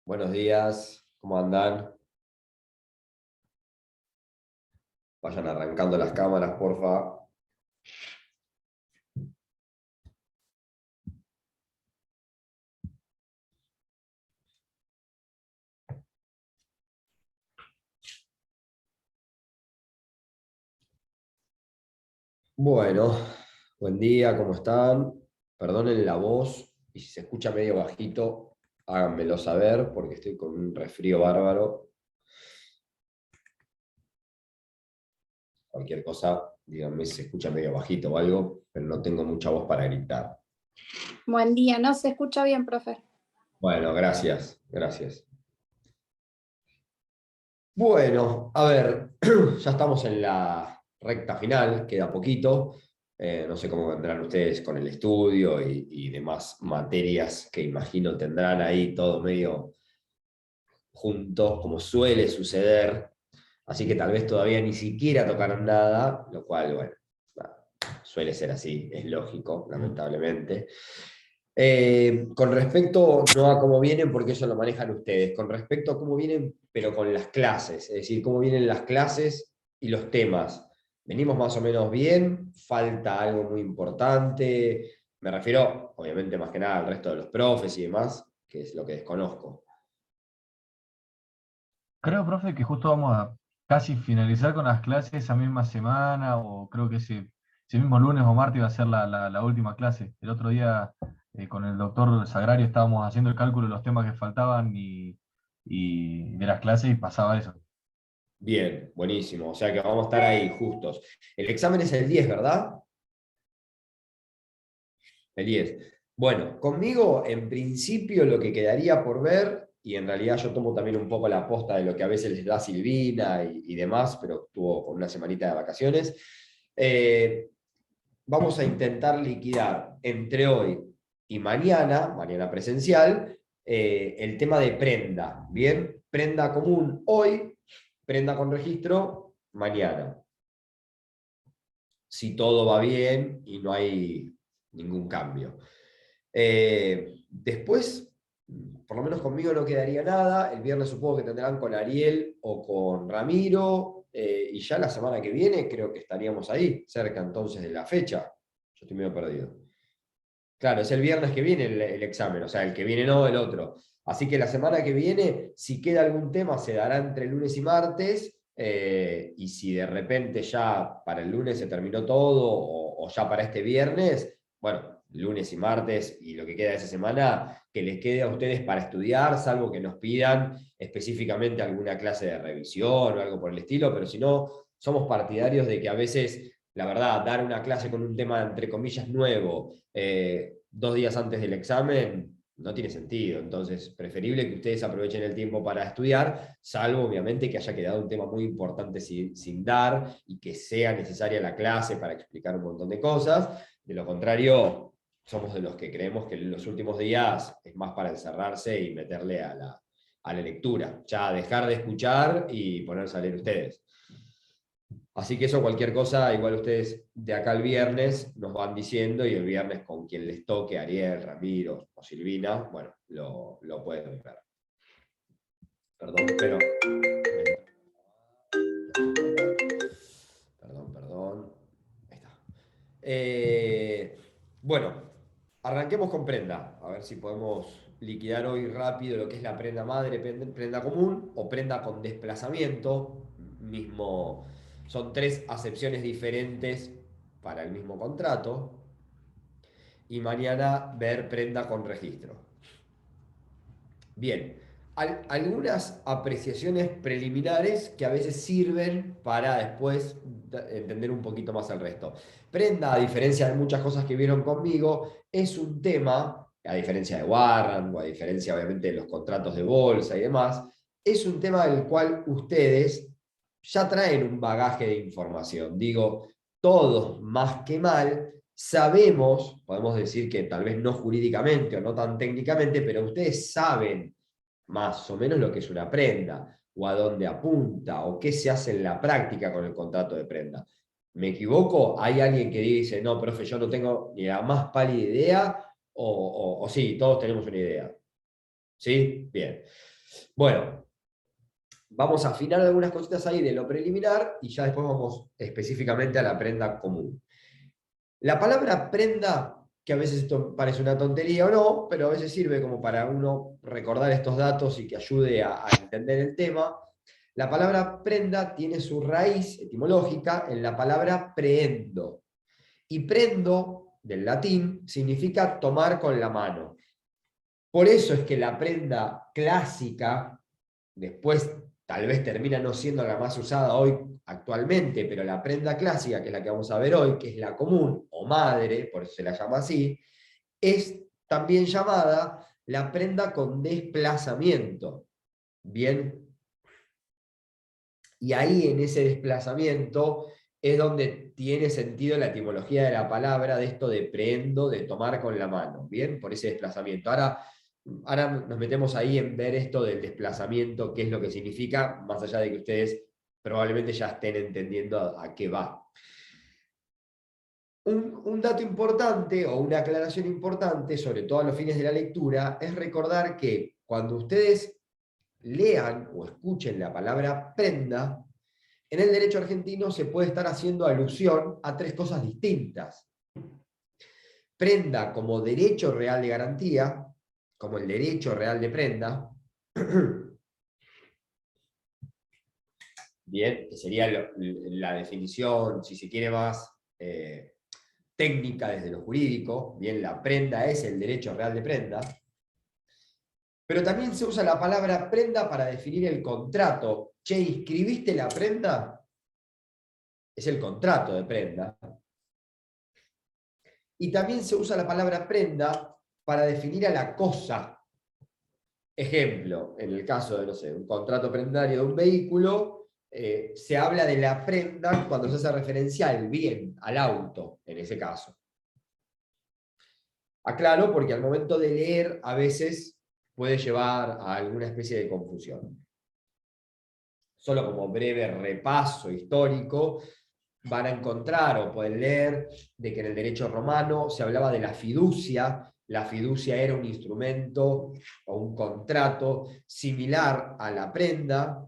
Buenos días, ¿cómo andan? Vayan arrancando las cámaras, porfa. Bueno, buen día, ¿cómo están? Perdonen la voz y si se escucha medio bajito, háganmelo saber porque estoy con un resfrío bárbaro. Cualquier cosa, díganme si se escucha medio bajito o algo, pero no tengo mucha voz para gritar. Buen día, no se escucha bien, profe. Bueno, gracias, gracias. Bueno, a ver, ya estamos en la recta final, queda poquito. No sé cómo vendrán ustedes con el estudio y demás materias que imagino tendrán ahí todo medio juntos, como suele suceder. Así que tal vez todavía ni siquiera tocaron nada, lo cual, bueno, suele ser así, es lógico, lamentablemente. Con respecto, no a cómo vienen, porque eso lo manejan ustedes, con respecto a cómo vienen, pero con las clases, es decir, cómo vienen las clases y los temas. ¿Venimos más o menos bien? ¿Falta algo muy importante? Me refiero, obviamente, más que nada al resto de los profes y demás, que es lo que desconozco. Creo, profe, que justo vamos a casi finalizar con las clases esa misma semana, o creo que ese mismo lunes o martes va a ser la última clase. El otro día con el doctor Sagrario estábamos haciendo el cálculo de los temas que faltaban y de las clases y pasaba eso. Bien, buenísimo. O sea que vamos a estar ahí justos. El examen es el 10, ¿verdad? El 10. Bueno, conmigo en principio lo que quedaría por ver, y en realidad yo tomo también un poco la posta de lo que a veces les da Silvina y demás, pero estuvo con una semanita de vacaciones, eh, vamos a intentar liquidar entre hoy y mañana, mañana presencial, el tema de prenda, ¿bien? Prenda común hoy, prenda con registro mañana. Si todo va bien y no hay ningún cambio. Después, por lo menos conmigo no quedaría nada. El viernes supongo que tendrán con Ariel o con Ramiro. Y ya la semana que viene creo que estaríamos ahí, cerca entonces de la fecha. Yo estoy medio perdido. Claro, es el viernes que viene el examen, o sea, el que viene no, el otro. Así que la semana que viene, si queda algún tema, se dará entre lunes y martes. Y si de repente ya para el lunes se terminó todo, o ya para este viernes, bueno, lunes y martes y lo que queda de esa semana, que les quede a ustedes para estudiar, salvo que nos pidan específicamente alguna clase de revisión o algo por el estilo, pero si no, somos partidarios de que a veces, la verdad, dar una clase con un tema entre comillas nuevo 2 días antes del examen no tiene sentido. Entonces, preferible que ustedes aprovechen el tiempo para estudiar, salvo obviamente que haya quedado un tema muy importante sin dar y que sea necesaria la clase para explicar un montón de cosas. De lo contrario, somos de los que creemos que en los últimos días es más para encerrarse y meterle a la lectura, ya dejar de escuchar y ponerse a leer ustedes. Así que eso, cualquier cosa, igual ustedes de acá al viernes nos van diciendo y el viernes con quien les toque, Ariel, Ramiro o Silvina, bueno, lo pueden ver. Perdón, pero... Perdón. Ahí está. Bueno, arranquemos con prenda. A ver si podemos liquidar hoy rápido lo que es la prenda madre, prenda común o prenda con desplazamiento. Mismo, son tres acepciones diferentes para el mismo contrato. Y mañana ver prenda con registro. Bien, algunas apreciaciones preliminares que a veces sirven para después entender un poquito más el resto. Prenda, a diferencia de muchas cosas que vieron conmigo, es un tema, a diferencia de Warren o a diferencia obviamente de los contratos de bolsa y demás, es un tema del cual ustedes ya traen un bagaje de información. Digo, todos más que mal sabemos, podemos decir que tal vez no jurídicamente o no tan técnicamente, pero ustedes saben más o menos lo que es una prenda, o a dónde apunta, o qué se hace en la práctica con el contrato de prenda. ¿Me equivoco? ¿Hay alguien que dice, no, profe, yo no tengo ni la más pálida idea? O sí, todos tenemos una idea. ¿Sí? Bien. Bueno, vamos a afinar algunas cositas ahí de lo preliminar y ya después vamos específicamente a la prenda común. La palabra prenda, que a veces esto parece una tontería o no, pero a veces sirve como para uno recordar estos datos y que ayude a entender el tema. La palabra prenda tiene su raíz etimológica en la palabra prehendo. Y prendo, del latín, significa tomar con la mano. Por eso es que la prenda clásica, después tal vez termina no siendo la más usada hoy actualmente, pero la prenda clásica, que es la que vamos a ver hoy, que es la común o madre, por eso se la llama así, es también llamada la prenda con desplazamiento. Bien, y ahí en ese desplazamiento es donde tiene sentido la etimología de la palabra, de esto de prehendo, de tomar con la mano, ¿bien? Por ese desplazamiento. Ahora nos metemos ahí en ver esto del desplazamiento, qué es lo que significa, más allá de que ustedes probablemente ya estén entendiendo a qué va. Un dato importante o una aclaración importante, sobre todo a los fines de la lectura, es recordar que cuando ustedes lean o escuchen la palabra prenda, en el derecho argentino se puede estar haciendo alusión a tres cosas distintas. Prenda como derecho real de garantía, como el derecho real de prenda. Bien, que sería la definición, si se quiere, más técnica desde lo jurídico. Bien, la prenda es el derecho real de prenda. Pero también se usa la palabra prenda para definir el contrato. Che, ¿inscribiste la prenda? Es el contrato de prenda. Y también se usa la palabra prenda para definir a la cosa. Ejemplo, en el caso de, no sé, un contrato prendario de un vehículo, se habla de la prenda cuando se hace referencia al bien, al auto, en ese caso. Aclaro porque al momento de leer a veces puede llevar a alguna especie de confusión. Solo como breve repaso histórico, van a encontrar o pueden leer de que en el derecho romano se hablaba de la fiducia. La fiducia era un instrumento o un contrato similar a la prenda,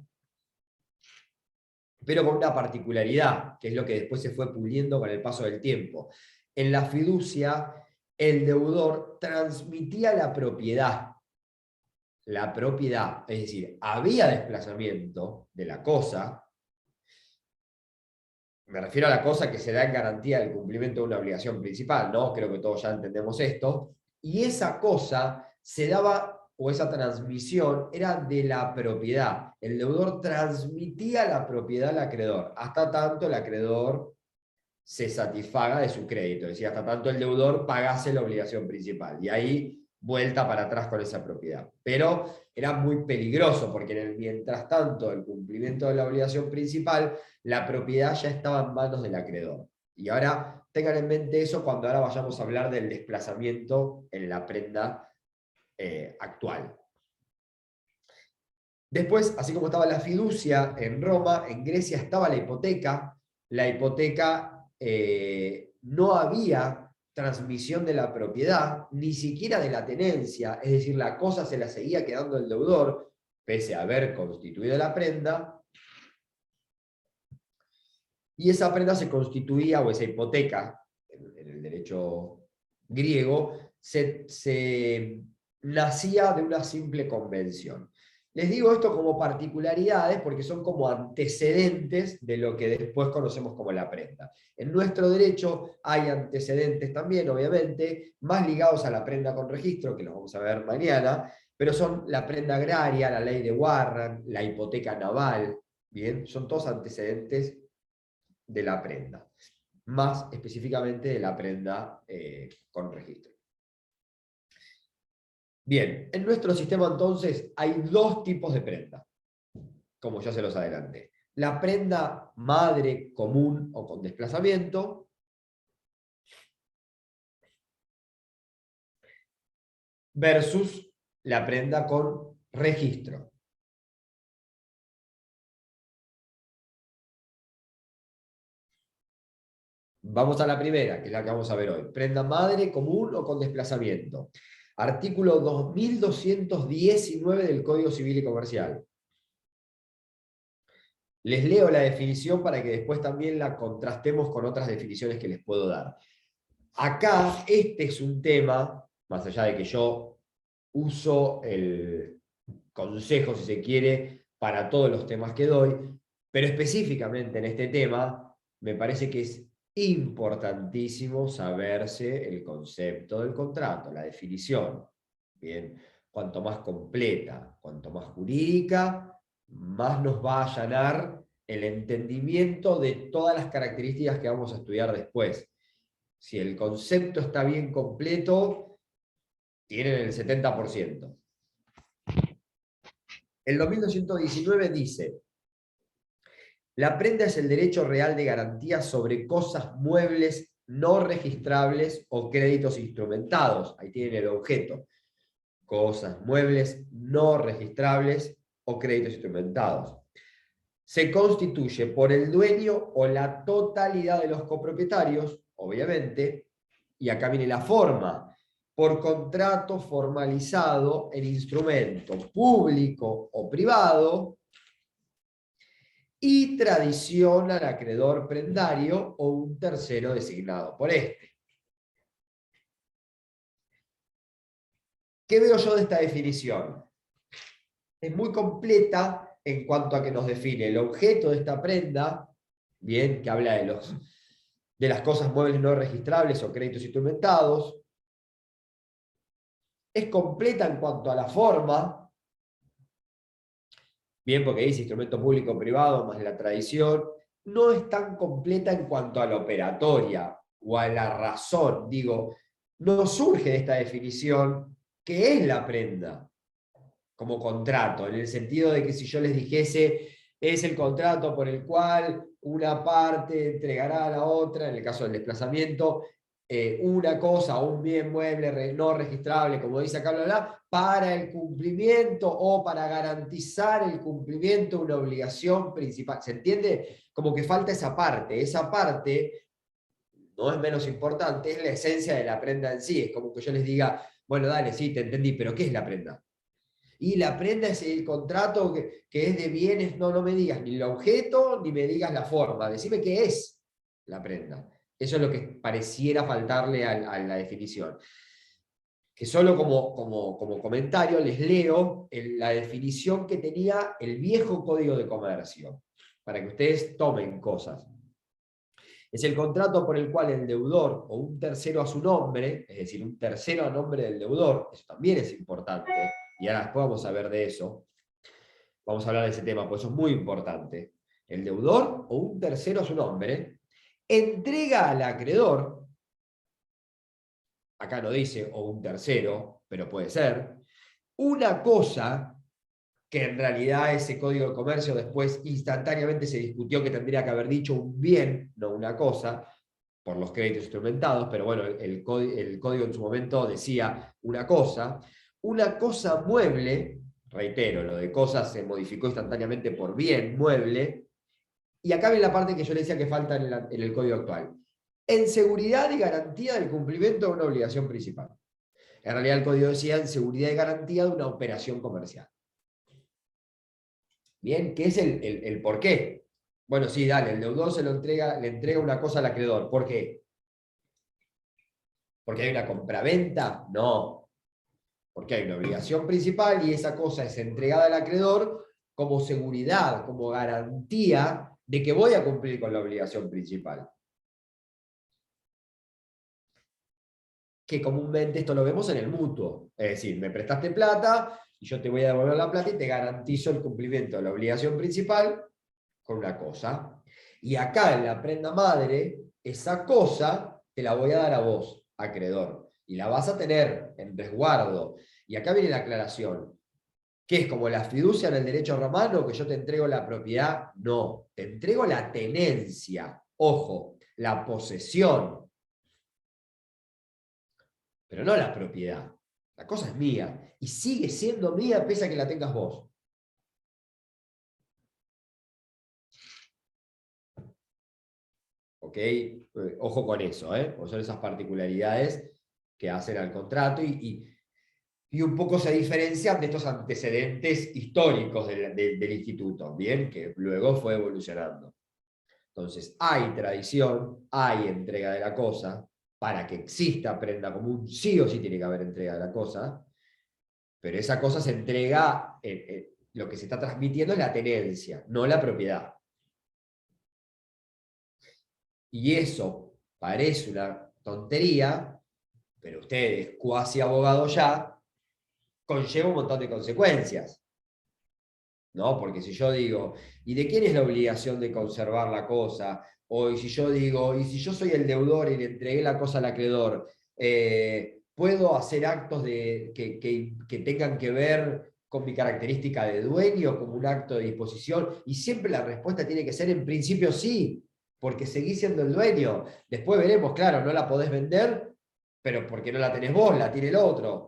pero con una particularidad, que es lo que después se fue puliendo con el paso del tiempo. En la fiducia, el deudor transmitía la propiedad. La propiedad, es decir, había desplazamiento de la cosa. Me refiero a la cosa que se da en garantía del cumplimiento de una obligación principal, ¿no? Creo que todos ya entendemos esto. Y esa cosa se daba, o esa transmisión, era de la propiedad. El deudor transmitía la propiedad al acreedor, hasta tanto el acreedor se satisfaga de su crédito, es decir, hasta tanto el deudor pagase la obligación principal. Y ahí vuelta para atrás con esa propiedad. Pero era muy peligroso, porque en el mientras tanto, el cumplimiento de la obligación principal, la propiedad ya estaba en manos del acreedor. Y ahora tengan en mente eso cuando ahora vayamos a hablar del desplazamiento en la prenda actual. Después, así como estaba la fiducia en Roma, en Grecia estaba la hipoteca. La hipoteca no había transmisión de la propiedad, ni siquiera de la tenencia, es decir, la cosa se la seguía quedando el deudor, pese a haber constituido la prenda, y esa prenda se constituía, o esa hipoteca, en el derecho griego, se nacía de una simple convención. Les digo esto como particularidades porque son como antecedentes de lo que después conocemos como la prenda. En nuestro derecho hay antecedentes también, obviamente, más ligados a la prenda con registro, que los vamos a ver mañana, pero son la prenda agraria, la ley de Warren, la hipoteca naval, ¿bien? Son todos antecedentes de la prenda, más específicamente de la prenda con registro. Bien, en nuestro sistema entonces hay dos tipos de prenda, como ya se los adelanté. La prenda madre común o con desplazamiento, versus la prenda con registro. Vamos a la primera, que es la que vamos a ver hoy. Prenda madre común o con desplazamiento. Artículo 2219 del Código Civil y Comercial. Les leo la definición para que después también la contrastemos con otras definiciones que les puedo dar. Acá, este es un tema, más allá de que yo uso el consejo, si se quiere, para todos los temas que doy, pero específicamente en este tema, me parece que es importantísimo saberse el concepto del contrato, la definición. Bien, cuanto más completa, cuanto más jurídica, más nos va a allanar el entendimiento de todas las características que vamos a estudiar después. Si el concepto está bien completo, tienen el 70%. El 2219 dice: la prenda es el derecho real de garantía sobre cosas muebles no registrables o créditos instrumentados. Ahí tienen el objeto. Cosas muebles no registrables o créditos instrumentados. Se constituye por el dueño o la totalidad de los copropietarios, obviamente, y acá viene la forma, por contrato formalizado en instrumento público o privado, y tradición al acreedor prendario o un tercero designado por este. ¿Qué veo yo de esta definición? Es muy completa en cuanto a que nos define el objeto de esta prenda, bien, que habla de las cosas muebles no registrables o créditos instrumentados. Es completa en cuanto a la forma, bien, porque dice instrumento público o privado más la tradición. No es tan completa en cuanto a la operatoria o a la razón. Digo, no surge de esta definición qué es la prenda como contrato, en el sentido de que si yo les dijese es el contrato por el cual una parte entregará a la otra, en el caso del desplazamiento, una cosa o un bien mueble no registrable, como dice acá, bla, bla, para el cumplimiento o para garantizar el cumplimiento de una obligación principal. ¿Se entiende? Como que falta esa parte. Esa parte no es menos importante, es la esencia de la prenda en sí. Es como que yo les diga, bueno, dale, sí, te entendí, pero ¿qué es la prenda? Y la prenda es el contrato que es de bienes, no me digas ni el objeto, ni me digas la forma, decime qué es la prenda. Eso es lo que pareciera faltarle a la definición. Que solo como comentario les leo la definición que tenía el viejo Código de Comercio, para que ustedes tomen cosas. Es el contrato por el cual el deudor o un tercero a su nombre, es decir, un tercero a nombre del deudor, eso también es importante, y ahora después vamos a ver de eso, vamos a hablar de ese tema, porque eso es muy importante. El deudor o un tercero a su nombre entrega al acreedor, acá no dice o un tercero, pero puede ser, una cosa que en realidad ese Código de Comercio después instantáneamente se discutió que tendría que haber dicho un bien, no una cosa, por los créditos instrumentados, pero bueno, el código en su momento decía una cosa mueble, reitero, lo de cosas se modificó instantáneamente por bien mueble, y acá viene la parte que yo le decía que falta en el código actual. En seguridad y garantía del cumplimiento de una obligación principal. En realidad el código decía en seguridad y garantía de una operación comercial. Bien, ¿qué es el por qué? Bueno, sí, dale, el deudor le entrega una cosa al acreedor. ¿Por qué? ¿Porque hay una compraventa? No. Porque hay una obligación principal y esa cosa es entregada al acreedor como seguridad, como garantía de que voy a cumplir con la obligación principal. Que comúnmente esto lo vemos en el mutuo. Es decir, me prestaste plata y yo te voy a devolver la plata y te garantizo el cumplimiento de la obligación principal con una cosa. Y acá en la prenda madre, esa cosa te la voy a dar a vos, acreedor. Y la vas a tener en resguardo. Y acá viene la aclaración. ¿Qué es como la fiducia en el derecho romano, que yo te entrego la propiedad? No, te entrego la tenencia. Ojo, la posesión. Pero no la propiedad. La cosa es mía. Y sigue siendo mía pese a que la tengas vos. ¿Ok? Ojo con eso, porque son esas particularidades que hacen al contrato y y un poco se diferencian de estos antecedentes históricos del instituto, ¿bien? Que luego fue evolucionando. Entonces, hay tradición, hay entrega de la cosa, para que exista prenda común, sí o sí tiene que haber entrega de la cosa, pero esa cosa se entrega, lo que se está transmitiendo es la tenencia, no la propiedad. Y eso parece una tontería, pero ustedes, cuasi abogados ya, conlleva un montón de consecuencias. ¿No? Porque si yo digo, ¿y de quién es la obligación de conservar la cosa? O si yo digo, ¿y si yo soy el deudor y le entregué la cosa al acreedor? ¿Puedo hacer actos que tengan que ver con mi característica de dueño como un acto de disposición? Y siempre la respuesta tiene que ser en principio sí, porque seguís siendo el dueño. Después veremos, claro, no la podés vender, pero porque no la tenés vos, la tiene el otro.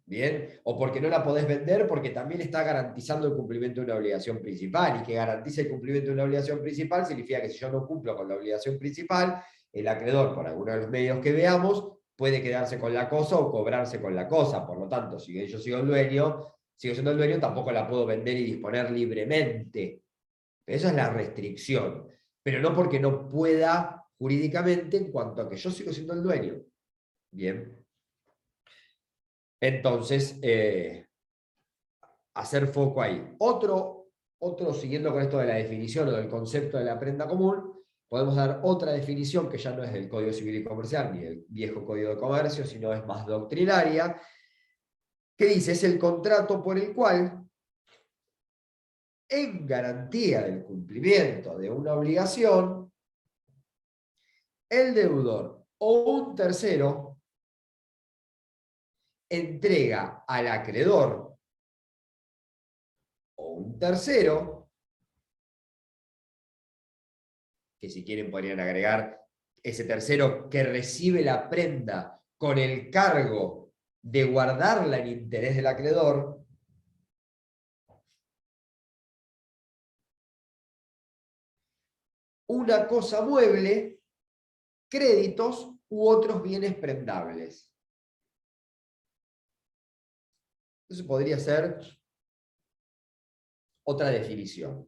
¿Bien? O porque no la podés vender porque también está garantizando el cumplimiento de una obligación principal, y que garantice el cumplimiento de una obligación principal significa que si yo no cumplo con la obligación principal, el acreedor, por alguno de los medios que veamos, puede quedarse con la cosa o cobrarse con la cosa. Por lo tanto, si yo sigo el dueño, sigo siendo el dueño, tampoco la puedo vender y disponer libremente. Esa es la restricción, pero no porque no pueda jurídicamente en cuanto a que yo sigo siendo el dueño. Bien. Entonces, hacer foco ahí. Otro, siguiendo con esto de la definición o del concepto de la prenda común, podemos dar otra definición que ya no es del Código Civil y Comercial ni del viejo Código de Comercio, sino es más doctrinaria, que dice: es el contrato por el cual, en garantía del cumplimiento de una obligación, el deudor o un tercero entrega al acreedor o un tercero, que si quieren podrían agregar ese tercero que recibe la prenda con el cargo de guardarla en interés del acreedor, una cosa mueble, créditos u otros bienes prendables. Eso podría ser otra definición.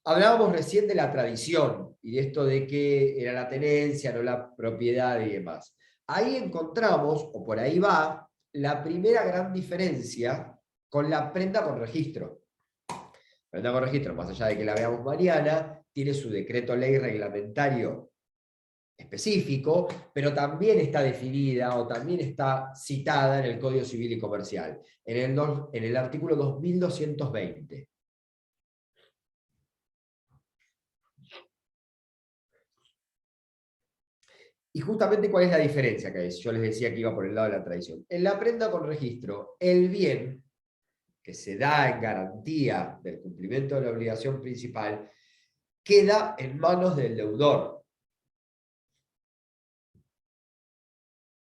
Hablábamos recién de la tradición y de esto de que era la tenencia, no la propiedad y demás. Ahí encontramos, o por ahí va, la primera gran diferencia con la prenda con registro. Prenda con registro, más allá de que la veamos mañana, tiene su decreto ley reglamentario específico, pero también está definida o también está citada en el Código Civil y Comercial, en el artículo 2220. Y justamente, ¿cuál es la diferencia? Que yo les decía que iba por el lado de la tradición. En la prenda con registro, el bien que se da en garantía del cumplimiento de la obligación principal queda en manos del deudor.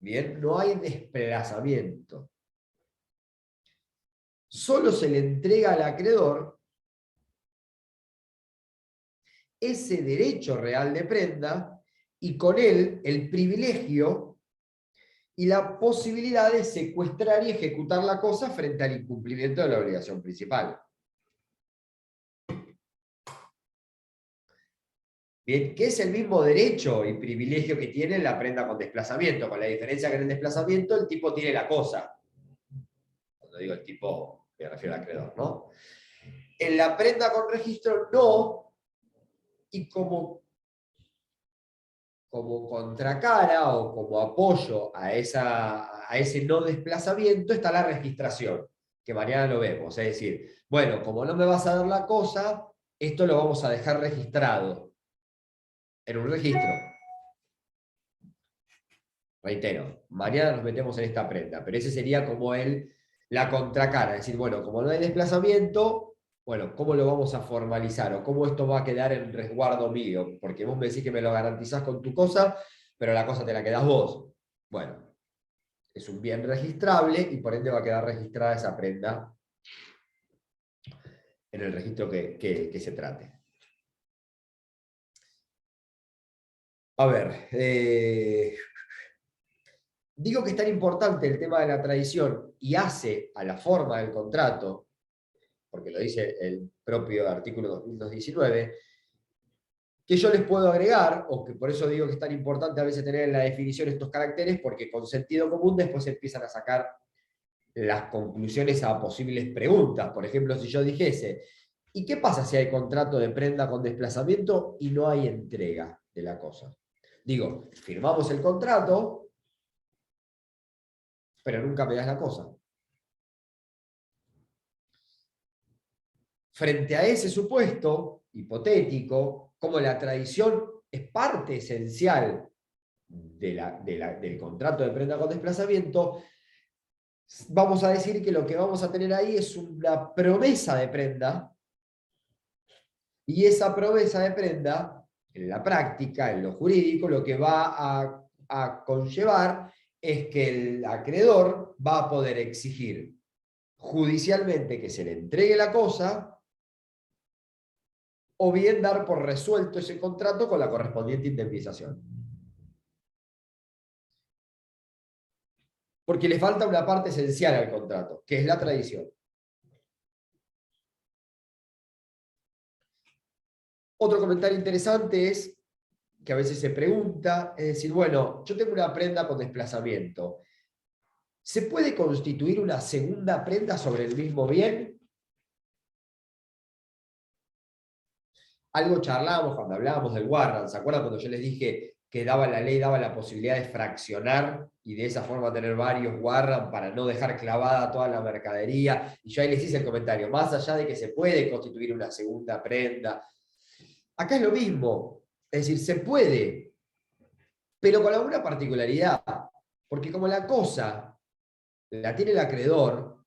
Bien, no hay desplazamiento. Solo se le entrega al acreedor ese derecho real de prenda y con él el privilegio y la posibilidad de secuestrar y ejecutar la cosa frente al incumplimiento de la obligación principal. Bien, que es el mismo derecho y privilegio que tiene la prenda con desplazamiento, con la diferencia que en el desplazamiento el tipo tiene la cosa. Cuando digo el tipo, me refiero al acreedor, ¿no? En la prenda con registro no, y como contracara o como apoyo a ese no desplazamiento está la registración, que mañana lo vemos. Es decir, bueno, como no me vas a dar la cosa, esto lo vamos a dejar registrado en un registro. Reitero, mañana nos metemos en esta prenda, pero ese sería como la contracara. Es decir, bueno, como no hay desplazamiento, bueno, ¿cómo lo vamos a formalizar? ¿O cómo esto va a quedar en resguardo mío? Porque vos me decís que me lo garantizás con tu cosa, pero la cosa te la quedás vos. Bueno, es un bien registrable y por ende va a quedar registrada esa prenda en el registro que se trate. A ver, Digo que es tan importante el tema de la tradición y hace a la forma del contrato, porque lo dice el propio artículo 2219, que yo les puedo agregar, o que por eso digo que es tan importante a veces tener en la definición estos caracteres, porque con sentido común después empiezan a sacar las conclusiones a posibles preguntas. Por ejemplo, si yo dijese, ¿y qué pasa si hay contrato de prenda con desplazamiento y no hay entrega de la cosa? Digo, firmamos el contrato, pero nunca me das la cosa. Frente a ese supuesto hipotético, como la tradición es parte esencial del contrato de prenda con desplazamiento, vamos a decir que lo que vamos a tener ahí es una promesa de prenda, y esa promesa de prenda, en la práctica, en lo jurídico, lo que va a conllevar es que el acreedor va a poder exigir judicialmente que se le entregue la cosa, o bien dar por resuelto ese contrato con la correspondiente indemnización. Porque le falta una parte esencial al contrato, que es la tradición. Otro comentario interesante es que a veces se pregunta, es decir, bueno, yo tengo una prenda con desplazamiento. ¿Se puede constituir una segunda prenda sobre el mismo bien? Algo charlábamos cuando hablábamos del Warrant. ¿Se acuerdan cuando yo les dije que la ley daba la posibilidad de fraccionar y de esa forma tener varios Warrant para no dejar clavada toda la mercadería? Y yo ahí les hice el comentario, más allá de que se puede constituir una segunda prenda, acá es lo mismo. Es decir, se puede, pero con alguna particularidad. Porque como la cosa la tiene el acreedor,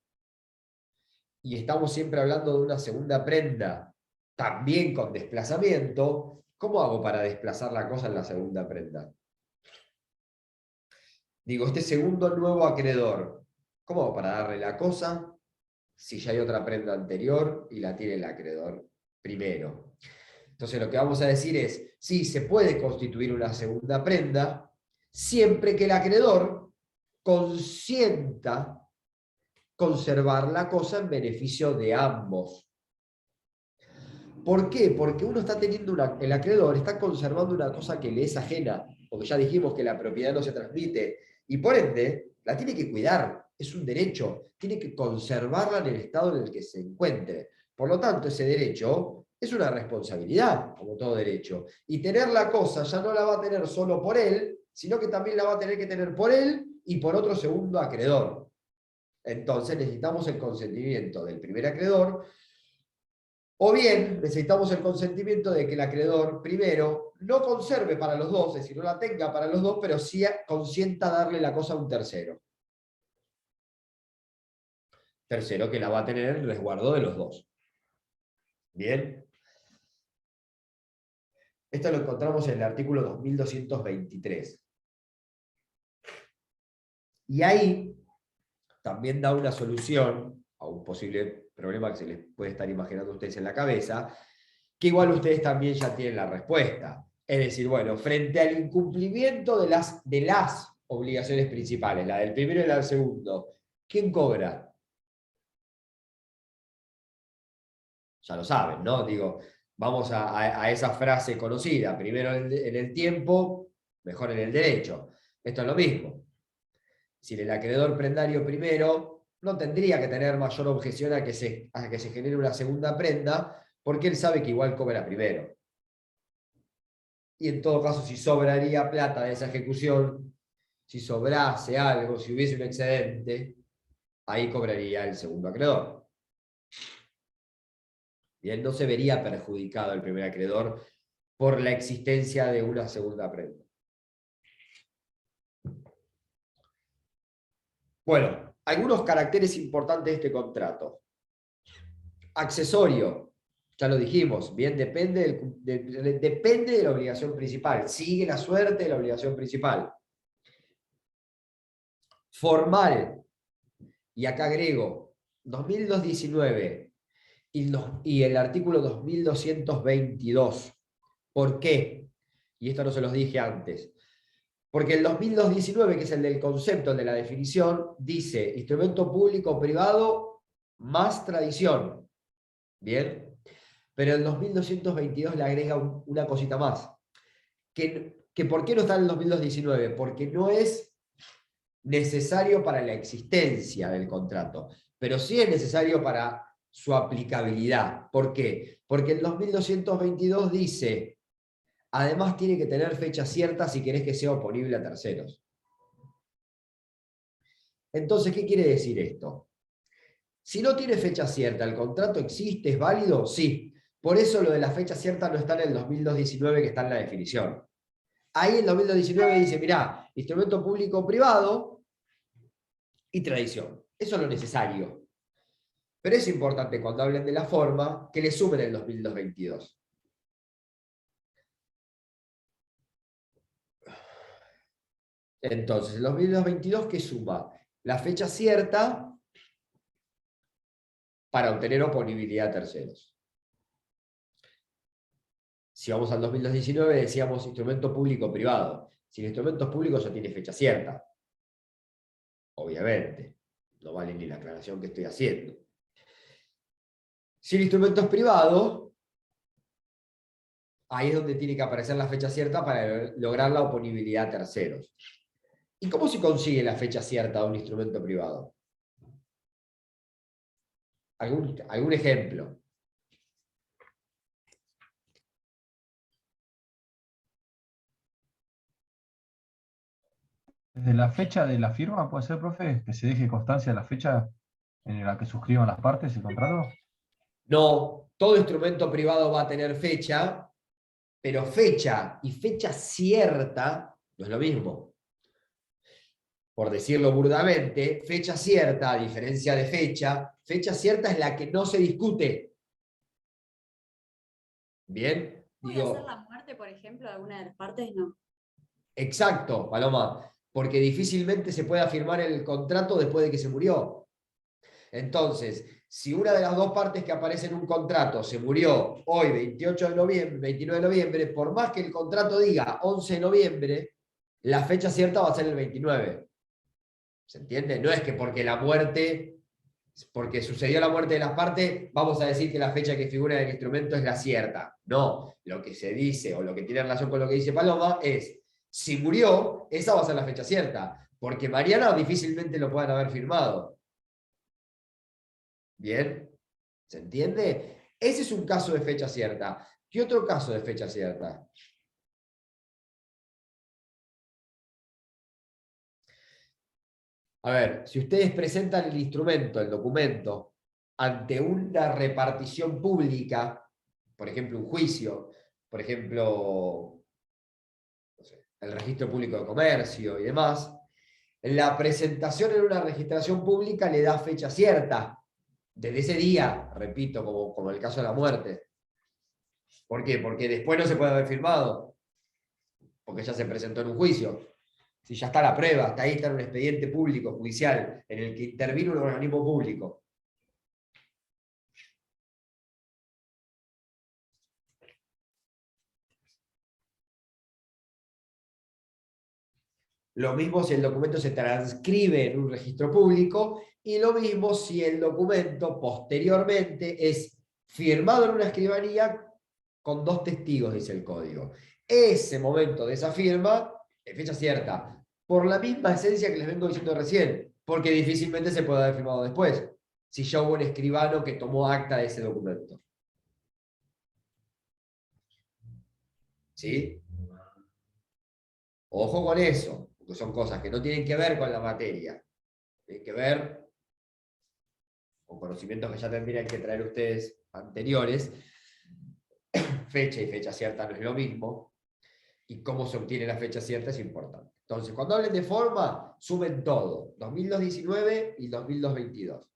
y estamos siempre hablando de una segunda prenda, también con desplazamiento, ¿cómo hago para desplazar la cosa en la segunda prenda? Digo, este segundo nuevo acreedor, ¿cómo hago para darle la cosa si ya hay otra prenda anterior y la tiene el acreedor primero? Entonces lo que vamos a decir es, sí, se puede constituir una segunda prenda, siempre que el acreedor consienta conservar la cosa en beneficio de ambos. ¿Por qué? Porque uno está teniendo el acreedor está conservando una cosa que le es ajena, porque ya dijimos que la propiedad no se transmite, y por ende la tiene que cuidar, es un derecho, tiene que conservarla en el estado en el que se encuentre. Por lo tanto, ese derecho es una responsabilidad, como todo derecho. Y tener la cosa ya no la va a tener solo por él, sino que también la va a tener que tener por él y por otro segundo acreedor. Entonces necesitamos el consentimiento del primer acreedor, o bien necesitamos el consentimiento de que el acreedor primero no conserve para los dos, es decir, no la tenga para los dos, pero sí consienta darle la cosa a un tercero. Tercero que la va a tener en resguardo de los dos. Bien. Esto lo encontramos en el artículo 2223. Y ahí también da una solución a un posible problema que se les puede estar imaginando a ustedes en la cabeza, que igual ustedes también ya tienen la respuesta. Es decir, bueno, frente al incumplimiento de las obligaciones principales, la del primero y la del segundo, ¿quién cobra? Ya lo saben, ¿no? Digo, vamos a esa frase conocida, primero en el tiempo, mejor en el derecho. Esto es lo mismo. Si el acreedor prendario primero no tendría que tener mayor objeción a que se genere una segunda prenda, porque él sabe que igual cobra primero. Y en todo caso, si sobraría plata de esa ejecución, si sobrase algo, si hubiese un excedente, ahí cobraría el segundo acreedor. Y él no se vería perjudicado el primer acreedor por la existencia de una segunda prenda. Bueno, algunos caracteres importantes de este contrato. Accesorio, ya lo dijimos, bien, depende de la obligación principal, sigue la suerte de la obligación principal. Formal, y acá agrego, 2219 y el artículo 2222. ¿Por qué? Y esto no se los dije antes. Porque el 2219, que es el del concepto, el de la definición, dice instrumento público o privado más tradición. ¿Bien? Pero el 2222 le agrega una cosita más. Que ¿por qué no está en el 2219? Porque no es necesario para la existencia del contrato, pero sí es necesario para su aplicabilidad. ¿Por qué? Porque el 2222 dice, además tiene que tener fecha cierta si querés que sea oponible a terceros. Entonces, ¿qué quiere decir esto? Si no tiene fecha cierta, ¿el contrato existe, es válido? Sí. Por eso lo de la fecha cierta no está en el 2219, que está en la definición. Ahí el 2219 dice, mirá, instrumento público o privado y tradición. Eso es lo necesario. Pero es importante cuando hablen de la forma que le sumen el 2222. Entonces, el 2222, ¿qué suma? La fecha cierta para obtener oponibilidad a terceros. Si vamos al 2019, decíamos instrumento público-privado. Si el instrumento público ya tiene fecha cierta. Obviamente. No vale ni la aclaración que estoy haciendo. Si el instrumento es privado, ahí es donde tiene que aparecer la fecha cierta para lograr la oponibilidad a terceros. ¿Y cómo se consigue la fecha cierta de un instrumento privado? ¿Algún ejemplo? Desde la fecha de la firma, ¿puede ser, profe? Que se deje constancia de la fecha en la que suscriban las partes el contrato. No, todo instrumento privado va a tener fecha, pero fecha y fecha cierta no es lo mismo. Por decirlo burdamente, fecha cierta, a diferencia de fecha cierta es la que no se discute. ¿Bien? ¿Puede ser la muerte, por ejemplo, de alguna de las partes? No. Exacto, Paloma, porque difícilmente se puede afirmar el contrato después de que se murió. Entonces, si una de las dos partes que aparece en un contrato se murió hoy, 28 de noviembre, 29 de noviembre, por más que el contrato diga 11 de noviembre, la fecha cierta va a ser el 29. ¿Se entiende? No es que porque sucedió la muerte de las partes, vamos a decir que la fecha que figura en el instrumento es la cierta. No, lo que se dice o lo que tiene relación con lo que dice Paloma es, si murió, esa va a ser la fecha cierta, porque Mariana difícilmente lo puedan haber firmado. ¿Bien? ¿Se entiende? Ese es un caso de fecha cierta. ¿Qué otro caso de fecha cierta? A ver, si ustedes presentan el instrumento, el documento, ante una repartición pública, por ejemplo, un juicio, por ejemplo, no sé, el registro público de comercio y demás, la presentación en una registración pública le da fecha cierta, desde ese día, repito, como el caso de la muerte. ¿Por qué? Porque después no se puede haber firmado, porque ya se presentó en un juicio. Si ya está la prueba, está ahí, está en un expediente público, judicial, en el que intervino un organismo público. Lo mismo si el documento se transcribe en un registro público y lo mismo si el documento posteriormente es firmado en una escribanía con 2 testigos, dice el código. Ese momento de esa firma es fecha cierta, por la misma esencia que les vengo diciendo recién, porque difícilmente se puede haber firmado después, si ya hubo un escribano que tomó acta de ese documento. ¿Sí? Ojo con eso, porque son cosas que no tienen que ver con la materia, tienen que ver con conocimientos que ya tendrían que traer ustedes anteriores. Fecha y fecha cierta no es lo mismo, y cómo se obtiene la fecha cierta es importante. Entonces, cuando hablen de forma, sumen todo, 2219 y 2222.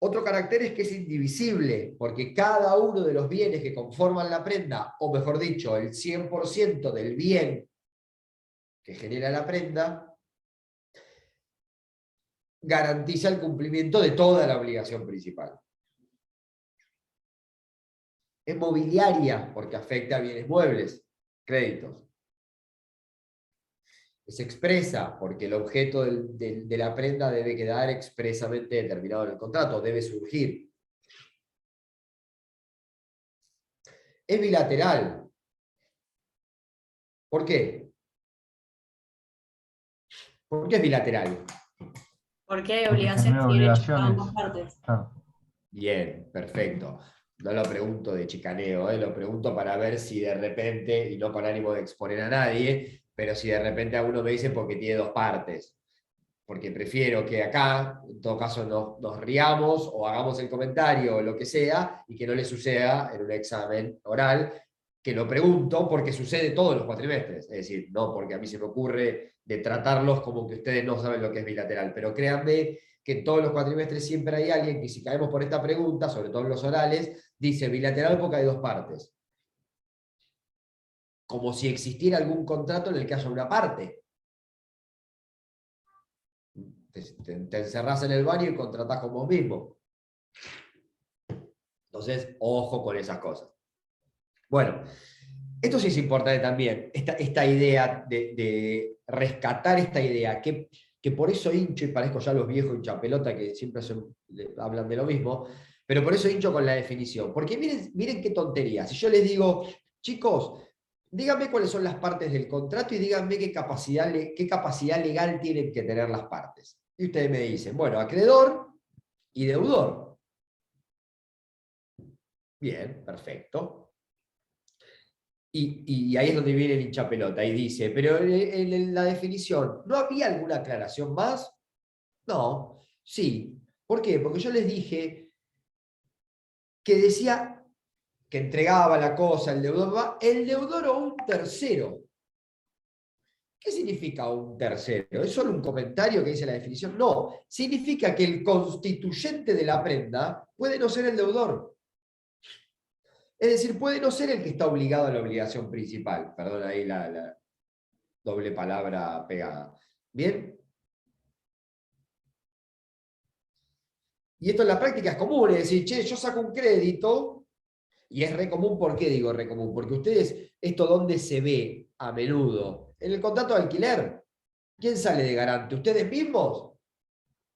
Otro carácter es que es indivisible, porque cada uno de los bienes que conforman la prenda, o mejor dicho, el 100% del bien que genera la prenda, garantiza el cumplimiento de toda la obligación principal. Es mobiliaria, porque afecta a bienes muebles, créditos. Es expresa, porque el objeto de la prenda debe quedar expresamente determinado en el contrato, debe surgir. Es bilateral. ¿Por qué? ¿Por qué es bilateral? Porque hay Porque obligaciones genera y derechos para obligaciones. ambas partes. Claro. Bien, perfecto. No lo pregunto de chicaneo, lo pregunto para ver si de repente, y no con ánimo de exponer a nadie, pero si de repente alguno me dice porque tiene dos partes. Porque prefiero que acá, en todo caso, nos riamos o hagamos el comentario o lo que sea, y que no le suceda en un examen oral, que lo pregunto porque sucede todos los cuatrimestres. Es decir, no porque a mí se me ocurre de tratarlos como que ustedes no saben lo que es bilateral, pero créanme que en todos los cuatrimestres siempre hay alguien que, si caemos por esta pregunta, sobre todo en los orales, dice bilateral porque hay dos partes. Como si existiera algún contrato en el que haya una parte. Te encerrás en el baño y contratás con vos mismo. Entonces, ojo con esas cosas. Bueno, esto sí es importante también, esta idea de rescatar esta idea, que por eso hincho, y parezco ya los viejos hinchapelota que siempre hablan de lo mismo, pero por eso hincho con la definición. Porque miren qué tontería. Si yo les digo, chicos, díganme cuáles son las partes del contrato y díganme qué capacidad legal tienen que tener las partes. Y ustedes me dicen, bueno, acreedor y deudor. Bien, perfecto. Y ahí es donde viene el hinchapelota y dice, pero en la definición, ¿no había alguna aclaración más? No, sí. ¿Por qué? Porque yo les dije que decía que entregaba la cosa el deudor o un tercero. ¿Qué significa un tercero? ¿Es solo un comentario que dice la definición? No, significa que el constituyente de la prenda puede no ser el deudor. Es decir, puede no ser el que está obligado a la obligación principal. Perdón ahí la doble palabra pegada. ¿Bien? Y esto en la práctica es común, es decir, che, yo saco un crédito, y es re común. ¿Por qué digo re común? Porque ustedes, ¿esto dónde se ve a menudo? En el contrato de alquiler. ¿Quién sale de garante? ¿Ustedes mismos?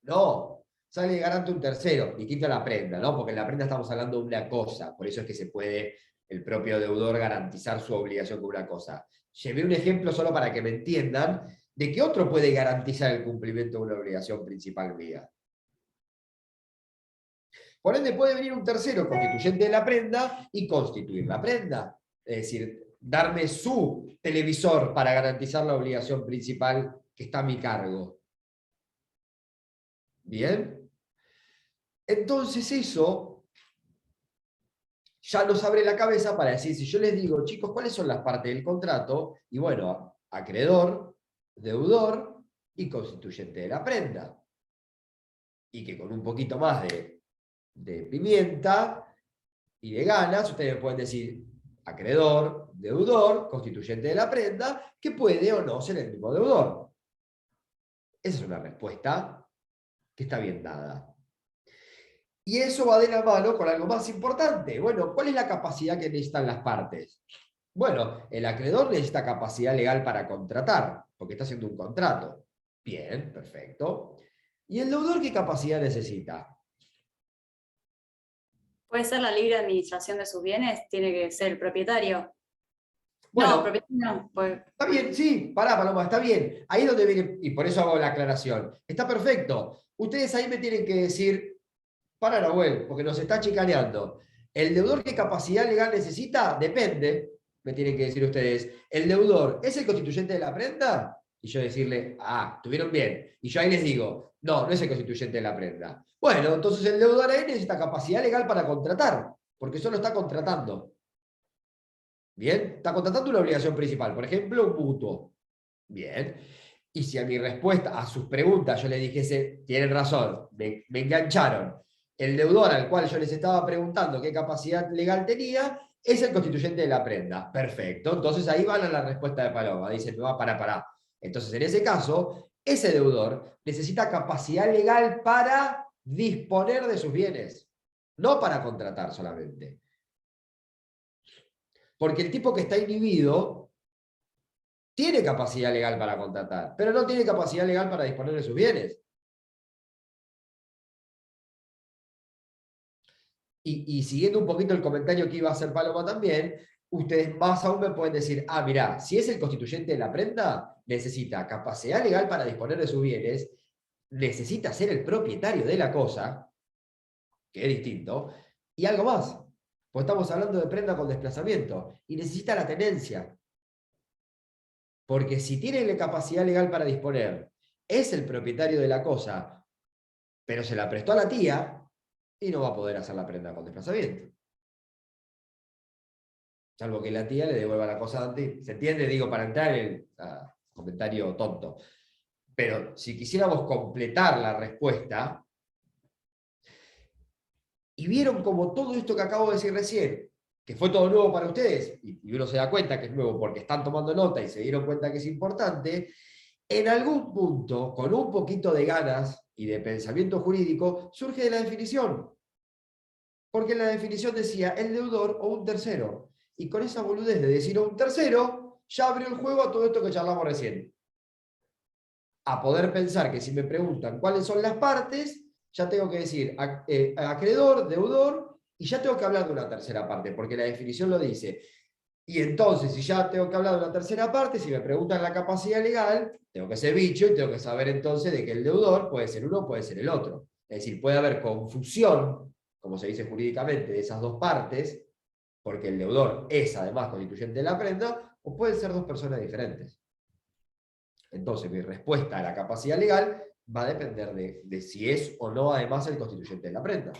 No, sale de garante un tercero, distinto a la prenda, ¿no? Porque en la prenda estamos hablando de una cosa, por eso es que se puede el propio deudor garantizar su obligación con una cosa. Llevé un ejemplo solo para que me entiendan de que otro puede garantizar el cumplimiento de una obligación principal mía. Por ende, puede venir un tercero constituyente de la prenda y constituir la prenda. Es decir, darme su televisor para garantizar la obligación principal que está a mi cargo. ¿Bien? Entonces eso ya nos abre la cabeza para decir, si yo les digo, chicos, ¿cuáles son las partes del contrato? Y bueno, acreedor, deudor y constituyente de la prenda. Y que con un poquito más de pimienta y de ganas, ustedes me pueden decir acreedor, deudor, constituyente de la prenda, que puede o no ser el mismo deudor. Esa es una respuesta que está bien dada. Y eso va de la mano con algo más importante. Bueno, ¿cuál es la capacidad que necesitan las partes? Bueno, el acreedor necesita capacidad legal para contratar, porque está haciendo un contrato. Bien, perfecto. ¿Y el deudor qué capacidad necesita? ¿Puede ser la libre administración de sus bienes? ¿Tiene que ser el propietario? Bueno, No, propietario no. Pues, está bien, sí, pará, Paloma, está bien. Ahí es donde viene, y por eso hago la aclaración. Está perfecto. Ustedes ahí me tienen que decir, para Nahuel, porque nos está chicaneando. ¿El deudor qué capacidad legal necesita? Depende, me tienen que decir ustedes. ¿El deudor es el constituyente de la prenda? Y yo decirle, estuvieron bien. Y yo ahí les digo, no, no es el constituyente de la prenda. Bueno, entonces el deudor ahí necesita capacidad legal para contratar, porque solo está contratando. Bien, está contratando una obligación principal, por ejemplo, un mutuo. Bien. Y si a mi respuesta, a sus preguntas, yo les dijese, tienen razón, me engancharon. El deudor al cual yo les estaba preguntando qué capacidad legal tenía, es el constituyente de la prenda. Perfecto. Entonces ahí van a la respuesta de Paloma. Dicen, no, para. Entonces, en ese caso, ese deudor necesita capacidad legal para disponer de sus bienes, no para contratar solamente. Porque el tipo que está inhibido tiene capacidad legal para contratar, pero no tiene capacidad legal para disponer de sus bienes. Y siguiendo un poquito el comentario que iba a hacer Paloma también, ustedes más aún me pueden decir, ah, mirá, si es el constituyente de la prenda, necesita capacidad legal para disponer de sus bienes, necesita ser el propietario de la cosa, que es distinto, y algo más, pues estamos hablando de prenda con desplazamiento, y necesita la tenencia. Porque si tiene la capacidad legal para disponer, es el propietario de la cosa, pero se la prestó a la tía, y no va a poder hacer la prenda con desplazamiento. Salvo que la tía le devuelva la cosa antes. ¿Se entiende? Digo, para entrar en el comentario tonto. Pero si quisiéramos completar la respuesta, y vieron como todo esto que acabo de decir recién, que fue todo nuevo para ustedes, y uno se da cuenta que es nuevo porque están tomando nota y se dieron cuenta que es importante, en algún punto, con un poquito de ganas y de pensamiento jurídico, surge de la definición. Porque en la definición decía el deudor o un tercero. Y con esa boludez de decir un tercero, ya abrió el juego a todo esto que charlamos recién. A poder pensar que si me preguntan cuáles son las partes, ya tengo que decir acreedor, deudor, y ya tengo que hablar de una tercera parte, porque la definición lo dice. Y entonces, si ya tengo que hablar de una tercera parte, si me preguntan la capacidad legal, tengo que ser bicho y tengo que saber entonces de que el deudor puede ser uno, puede ser el otro. Es decir, puede haber confusión, como se dice jurídicamente, de esas dos partes, porque el deudor es además constituyente de la prenda, o pueden ser dos personas diferentes. Entonces, mi respuesta a la capacidad legal va a depender de si es o no además el constituyente de la prenda.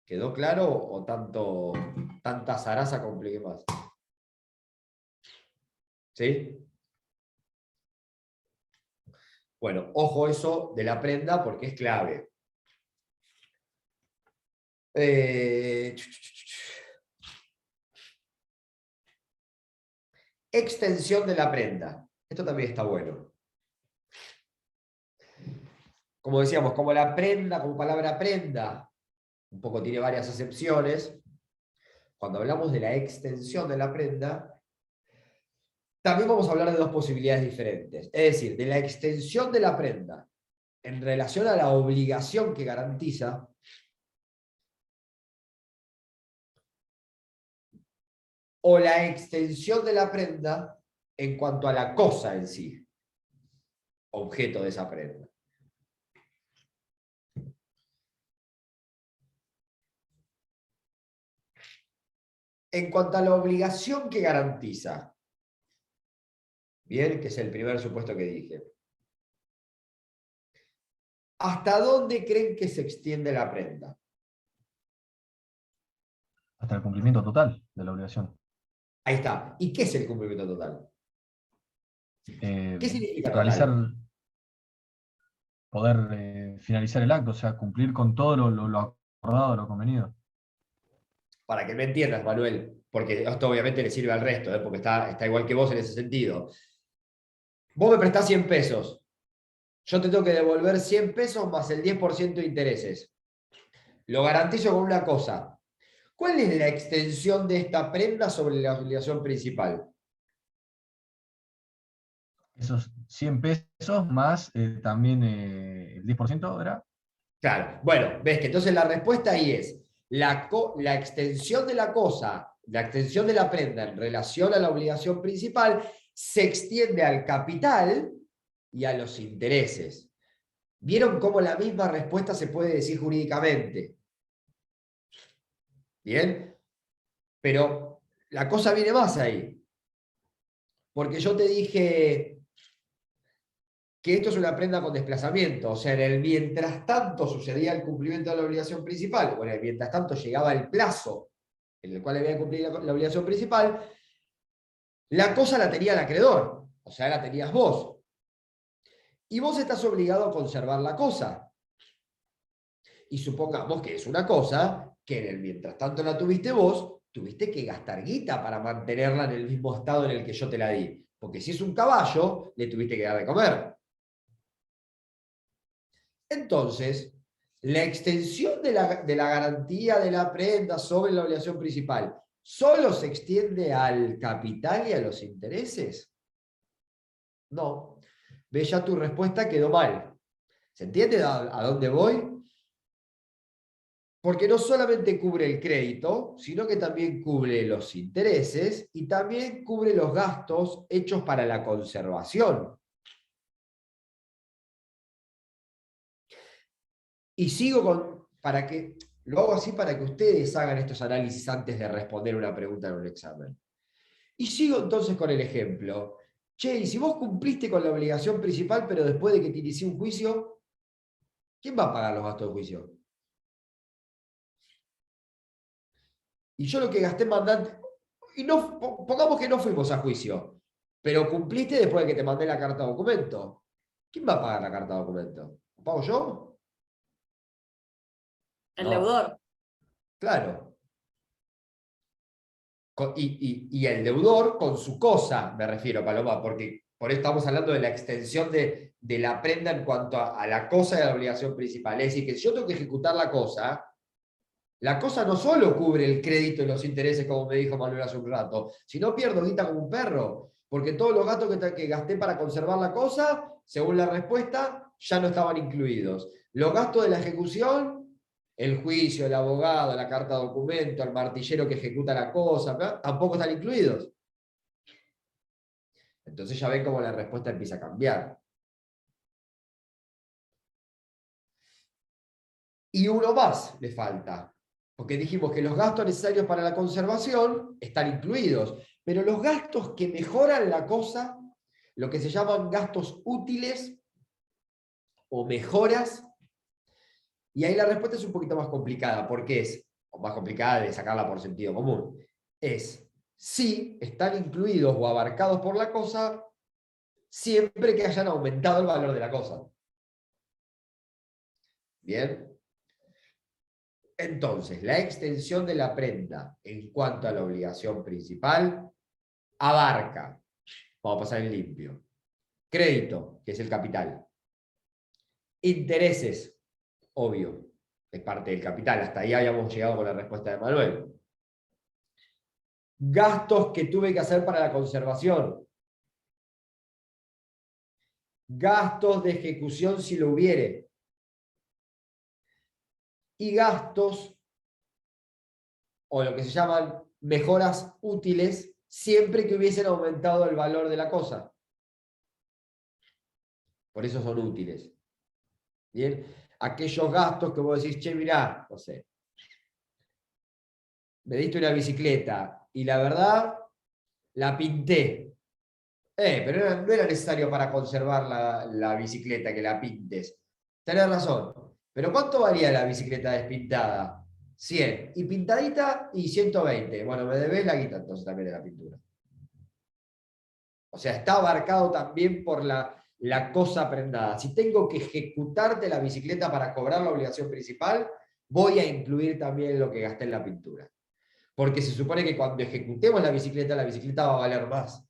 ¿Quedó claro o tanta zaraza compliqué más? ¿Sí? Bueno, ojo eso de la prenda porque es clave. Extensión de la prenda. Esto también está bueno. Como decíamos, como la prenda, como palabra prenda, un poco tiene varias acepciones. Cuando hablamos de la extensión de la prenda, también vamos a hablar de dos posibilidades diferentes. Es decir, de la extensión de la prenda en relación a la obligación que garantiza, o la extensión de la prenda en cuanto a la cosa en sí, objeto de esa prenda. En cuanto a la obligación que garantiza, bien, que es el primer supuesto que dije, ¿hasta dónde creen que se extiende la prenda? Hasta el cumplimiento total de la obligación. Ahí está. ¿Y qué es el cumplimiento total? ¿Qué significa realizar, total? poder finalizar el acto, o sea, cumplir con todo lo acordado, lo convenido. Para que me entiendas, Manuel, porque esto obviamente le sirve al resto, porque está igual que vos en ese sentido. Vos me prestás 100 pesos. Yo te tengo que devolver 100 pesos más el 10% de intereses. Lo garantizo con una cosa. ¿Cuál es la extensión de esta prenda sobre la obligación principal? Esos 100 pesos más también el 10%, ¿verdad? Claro. Bueno, ves que entonces la respuesta ahí es la extensión de la cosa, la extensión de la prenda en relación a la obligación principal se extiende al capital y a los intereses. ¿Vieron cómo la misma respuesta se puede decir jurídicamente? ¿Bien? Pero la cosa viene más ahí. Porque yo te dije que esto es una prenda con desplazamiento. O sea, en el mientras tanto sucedía el cumplimiento de la obligación principal. Bueno, en el mientras tanto llegaba el plazo en el cual había que cumplir la obligación principal. La cosa la tenía el acreedor. O sea, la tenías vos. Y vos estás obligado a conservar la cosa. Y supongamos que es una cosa que en el mientras tanto la tuviste vos, tuviste que gastar guita para mantenerla en el mismo estado en el que yo te la di. Porque si es un caballo, le tuviste que dar de comer. Entonces, la extensión de la garantía de la prenda sobre la obligación principal ¿Solo se extiende al capital y a los intereses? No. Ve, ya tu respuesta quedó mal. ¿Se entiende a dónde voy? Porque no solamente cubre el crédito, sino que también cubre los intereses y también cubre los gastos hechos para la conservación. Y sigo lo hago así para que ustedes hagan estos análisis antes de responder una pregunta en un examen. Y sigo entonces con el ejemplo. Che, y si vos cumpliste con la obligación principal, pero después de que te inicié un juicio, ¿quién va a pagar los gastos de juicio? Y yo lo que gasté en mandante, y no, pongamos que no fuimos a juicio, pero cumpliste después de que te mandé la carta de documento. ¿Quién va a pagar la carta de documento? ¿Lo pago yo? El No. deudor. Claro. Y el deudor con su cosa, me refiero, Paloma, porque por eso estamos hablando de la extensión de la prenda en cuanto a la cosa y a la obligación principal. Es decir, que si yo tengo que ejecutar la cosa no solo cubre el crédito y los intereses, como me dijo Manuel hace un rato, sino pierdo guita como un perro, porque todos los gastos que gasté para conservar la cosa, según la respuesta, ya no estaban incluidos. Los gastos de la ejecución, el juicio, el abogado, la carta de documento, el martillero que ejecuta la cosa, ¿no? Tampoco están incluidos. Entonces ya ven cómo la respuesta empieza a cambiar. Y uno más le falta. Porque dijimos que los gastos necesarios para la conservación están incluidos, pero los gastos que mejoran la cosa, lo que se llaman gastos útiles o mejoras, y ahí la respuesta es un poquito más complicada, porque o más complicada de sacarla por sentido común, es si están incluidos o abarcados por la cosa siempre que hayan aumentado el valor de la cosa. ¿Bien? Entonces, la extensión de la prenda en cuanto a la obligación principal abarca, vamos a pasar en limpio, crédito, que es el capital, intereses, obvio, es parte del capital, hasta ahí habíamos llegado con la respuesta de Manuel. Gastos que tuve que hacer para la conservación, gastos de ejecución si lo hubiere, y gastos, o lo que se llaman mejoras útiles, siempre que hubiesen aumentado el valor de la cosa. Por eso son útiles. ¿Bien? Aquellos gastos que vos decís, che, mirá, no sé, me diste una bicicleta y la verdad la pinté. Pero no era necesario para conservar la bicicleta que la pintes. Tenés razón. Pero ¿cuánto valía la bicicleta despintada? 100. Y pintadita y 120. Bueno, me debés la guita entonces también de la pintura. O sea, está abarcado también por la cosa prendada. Si tengo que ejecutarte la bicicleta para cobrar la obligación principal, voy a incluir también lo que gasté en la pintura. Porque se supone que cuando ejecutemos la bicicleta va a valer más.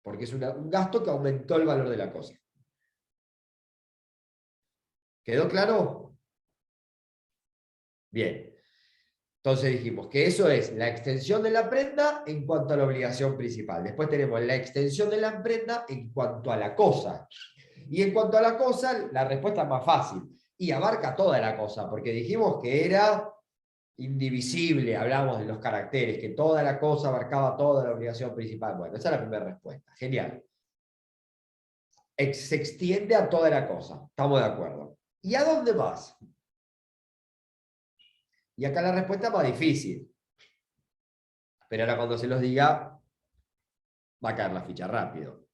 Porque es un gasto que aumentó el valor de la cosa. ¿Quedó claro? Bien. Entonces dijimos que eso es la extensión de la prenda en cuanto a la obligación principal. Después tenemos la extensión de la prenda en cuanto a la cosa. Y en cuanto a la cosa, la respuesta es más fácil. Y abarca toda la cosa, porque dijimos que era indivisible, hablamos de los caracteres, que toda la cosa abarcaba toda la obligación principal. Bueno, esa es la primera respuesta. Genial. Se extiende a toda la cosa. Estamos de acuerdo. ¿Y a dónde vas? Y acá la respuesta es más difícil. Pero ahora cuando se los diga, va a caer la ficha rápido.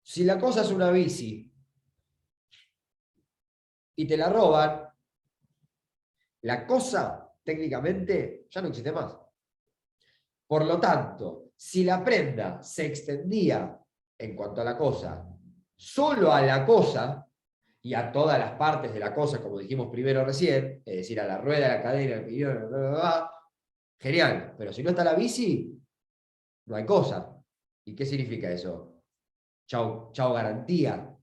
Si la cosa es una bici y te la roban, la cosa técnicamente ya no existe más. Por lo tanto, si la prenda se extendía en cuanto a la cosa, solo a la cosa y a todas las partes de la cosa, como dijimos primero recién, es decir, a la rueda, a la cadena, al piñón, genial. Pero si no está la bici, no hay cosa. ¿Y qué significa eso? Chau, chau garantía.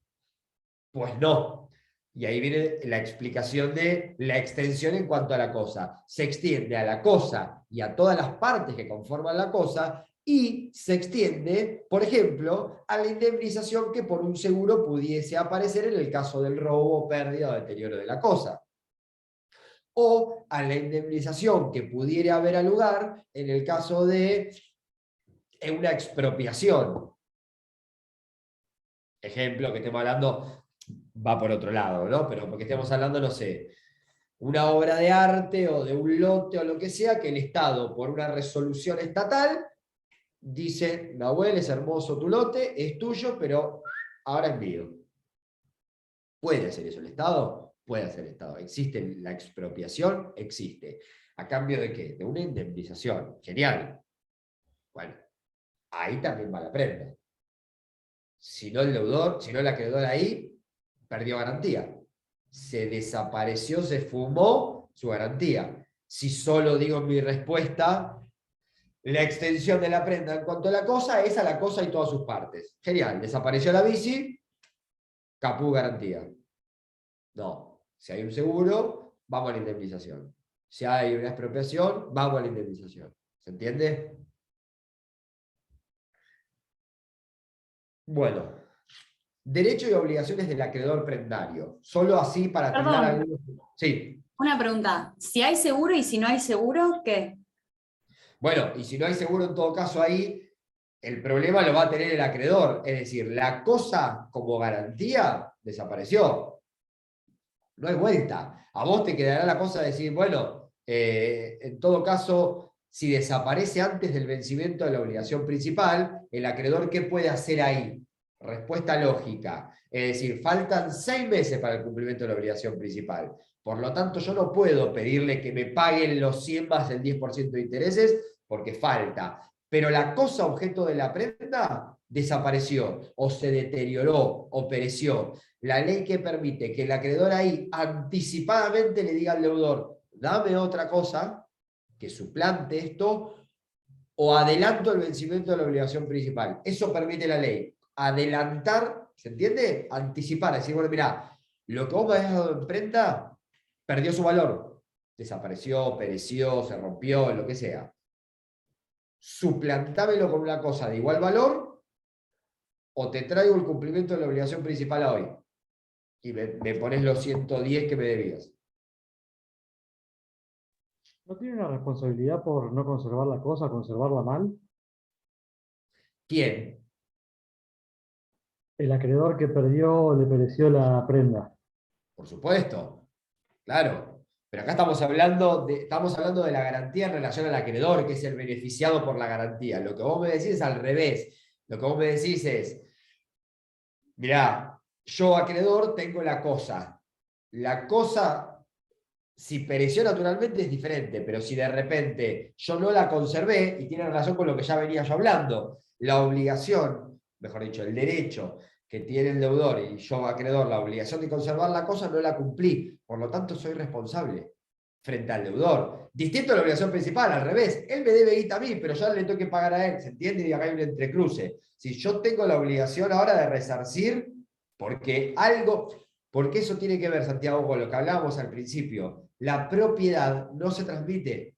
Pues no. Y ahí viene la explicación de la extensión en cuanto a la cosa. Se extiende a la cosa y a todas las partes que conforman la cosa, y se extiende, por ejemplo, a la indemnización que por un seguro pudiese aparecer en el caso del robo, pérdida o deterioro de la cosa. O a la indemnización que pudiera haber lugar en el caso de una expropiación. Ejemplo que estemos hablando va por otro lado, ¿no? Pero porque estemos hablando, no sé, una obra de arte o de un lote o lo que sea, que el Estado, por una resolución estatal, dice: Nahuel, es hermoso tu lote, es tuyo, pero ahora es mío. ¿Puede hacer eso el Estado? Puede hacer el Estado. ¿Existe la expropiación? Existe. ¿A cambio de qué? De una indemnización. Genial. Bueno, ahí también va la prenda. Si no el deudor, si no el acreedor ahí, perdió garantía. Se desapareció, se fumó su garantía. Si solo digo en mi respuesta, la extensión de la prenda en cuanto a la cosa es a la cosa y todas sus partes. Genial, desapareció la bici, capú garantía. No, si hay un seguro, vamos a la indemnización. Si hay una expropiación, vamos a la indemnización. ¿Se entiende? Bueno, derecho y obligaciones del acreedor prendario. Solo así para tirar Perdón. algunos. Sí. Una pregunta, si hay seguro y si no hay seguro, ¿qué? Bueno, y si no hay seguro en todo caso ahí, el problema lo va a tener el acreedor. Es decir, la cosa como garantía desapareció. No hay vuelta. A vos te quedará la cosa de decir, bueno, en todo caso, si desaparece antes del vencimiento de la obligación principal, el acreedor, ¿qué puede hacer ahí? Respuesta lógica. Es decir, faltan 6 meses para el cumplimiento de la obligación principal. Por lo tanto, yo no puedo pedirle que me paguen los 100 más el 10% de intereses porque falta. Pero la cosa objeto de la prenda desapareció, o se deterioró, o pereció. La ley que permite que el acreedor ahí anticipadamente le diga al deudor: dame otra cosa que suplante esto, o adelanto el vencimiento de la obligación principal. Eso permite la ley. Adelantar, ¿se entiende? Anticipar, decir, bueno, mira, lo que vos me has dado en prenda perdió su valor. Desapareció, pereció, se rompió, lo que sea. Suplantámelo con una cosa de igual valor, o te traigo el cumplimiento de la obligación principal a hoy. Y me pones los 110 que me debías. ¿No tiene una responsabilidad por no conservar la cosa, conservarla mal? ¿Quién? El acreedor que perdió o le pereció la prenda. Por supuesto. Claro. Pero acá estamos hablando de la garantía en relación al acreedor, que es el beneficiado por la garantía. Lo que vos me decís es al revés. Lo que vos me decís es: mirá, yo acreedor tengo la cosa. La cosa, si pereció naturalmente, es diferente, pero si de repente yo no la conservé, y tiene relación con lo que ya venía yo hablando, la obligación, mejor dicho, el derecho que tiene el deudor y yo acreedor, la obligación de conservar la cosa, no la cumplí. Por lo tanto, soy responsable frente al deudor. Distinto a la obligación principal, al revés. Él me debe guita a mí, pero yo le tengo que pagar a él. ¿Se entiende? Y acá hay un entrecruce. Si yo tengo la obligación ahora de resarcir, porque eso tiene que ver, Santiago, con lo que hablábamos al principio. La propiedad no se transmite.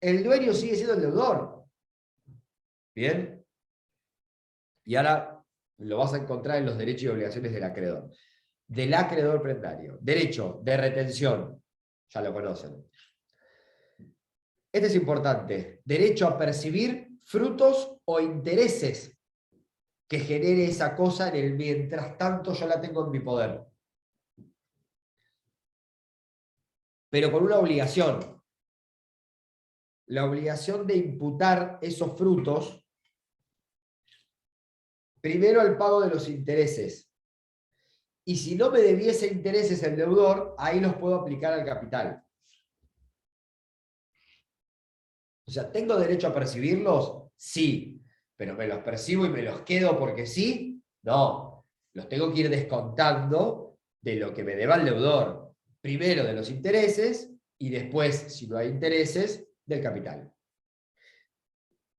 El dueño sigue siendo el deudor. ¿Bien? Y ahora lo vas a encontrar en los derechos y obligaciones del acreedor. Del acreedor prendario. Derecho de retención. Ya lo conocen. Este es importante. Derecho a percibir frutos o intereses que genere esa cosa en el mientras tanto yo la tengo en mi poder. Pero con una obligación. La obligación de imputar esos frutos primero al pago de los intereses. Y si no me debiese intereses el deudor, ahí los puedo aplicar al capital. O sea, ¿tengo derecho a percibirlos? Sí. ¿Pero me los percibo y me los quedo porque sí? No. Los tengo que ir descontando de lo que me deba el deudor. Primero de los intereses y después, si no hay intereses, del capital.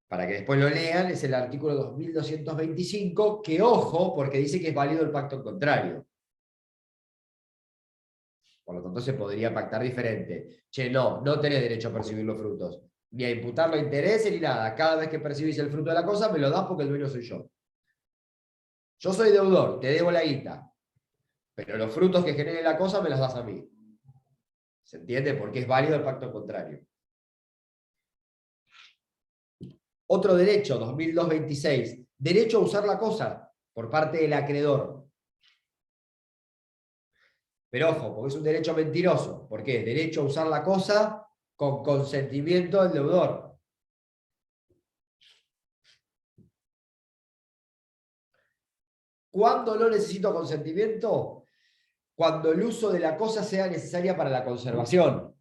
Para que después lo lean, es el artículo 2225, que ojo, porque dice que es válido el pacto en contrario. Por lo tanto, se podría pactar diferente. Che, no tenés derecho a percibir los frutos, ni a imputarlo a intereses ni nada. Cada vez que percibís el fruto de la cosa, me lo das porque el dueño soy yo. Yo soy deudor, te debo la guita, pero los frutos que genere la cosa me los das a mí. ¿Se entiende? Porque es válido el pacto contrario. Otro derecho, 2002-26, derecho a usar la cosa por parte del acreedor. Pero ojo, porque es un derecho mentiroso. ¿Por qué? Derecho a usar la cosa con consentimiento del deudor. ¿Cuándo no necesito consentimiento? Cuando el uso de la cosa sea necesaria para la conservación.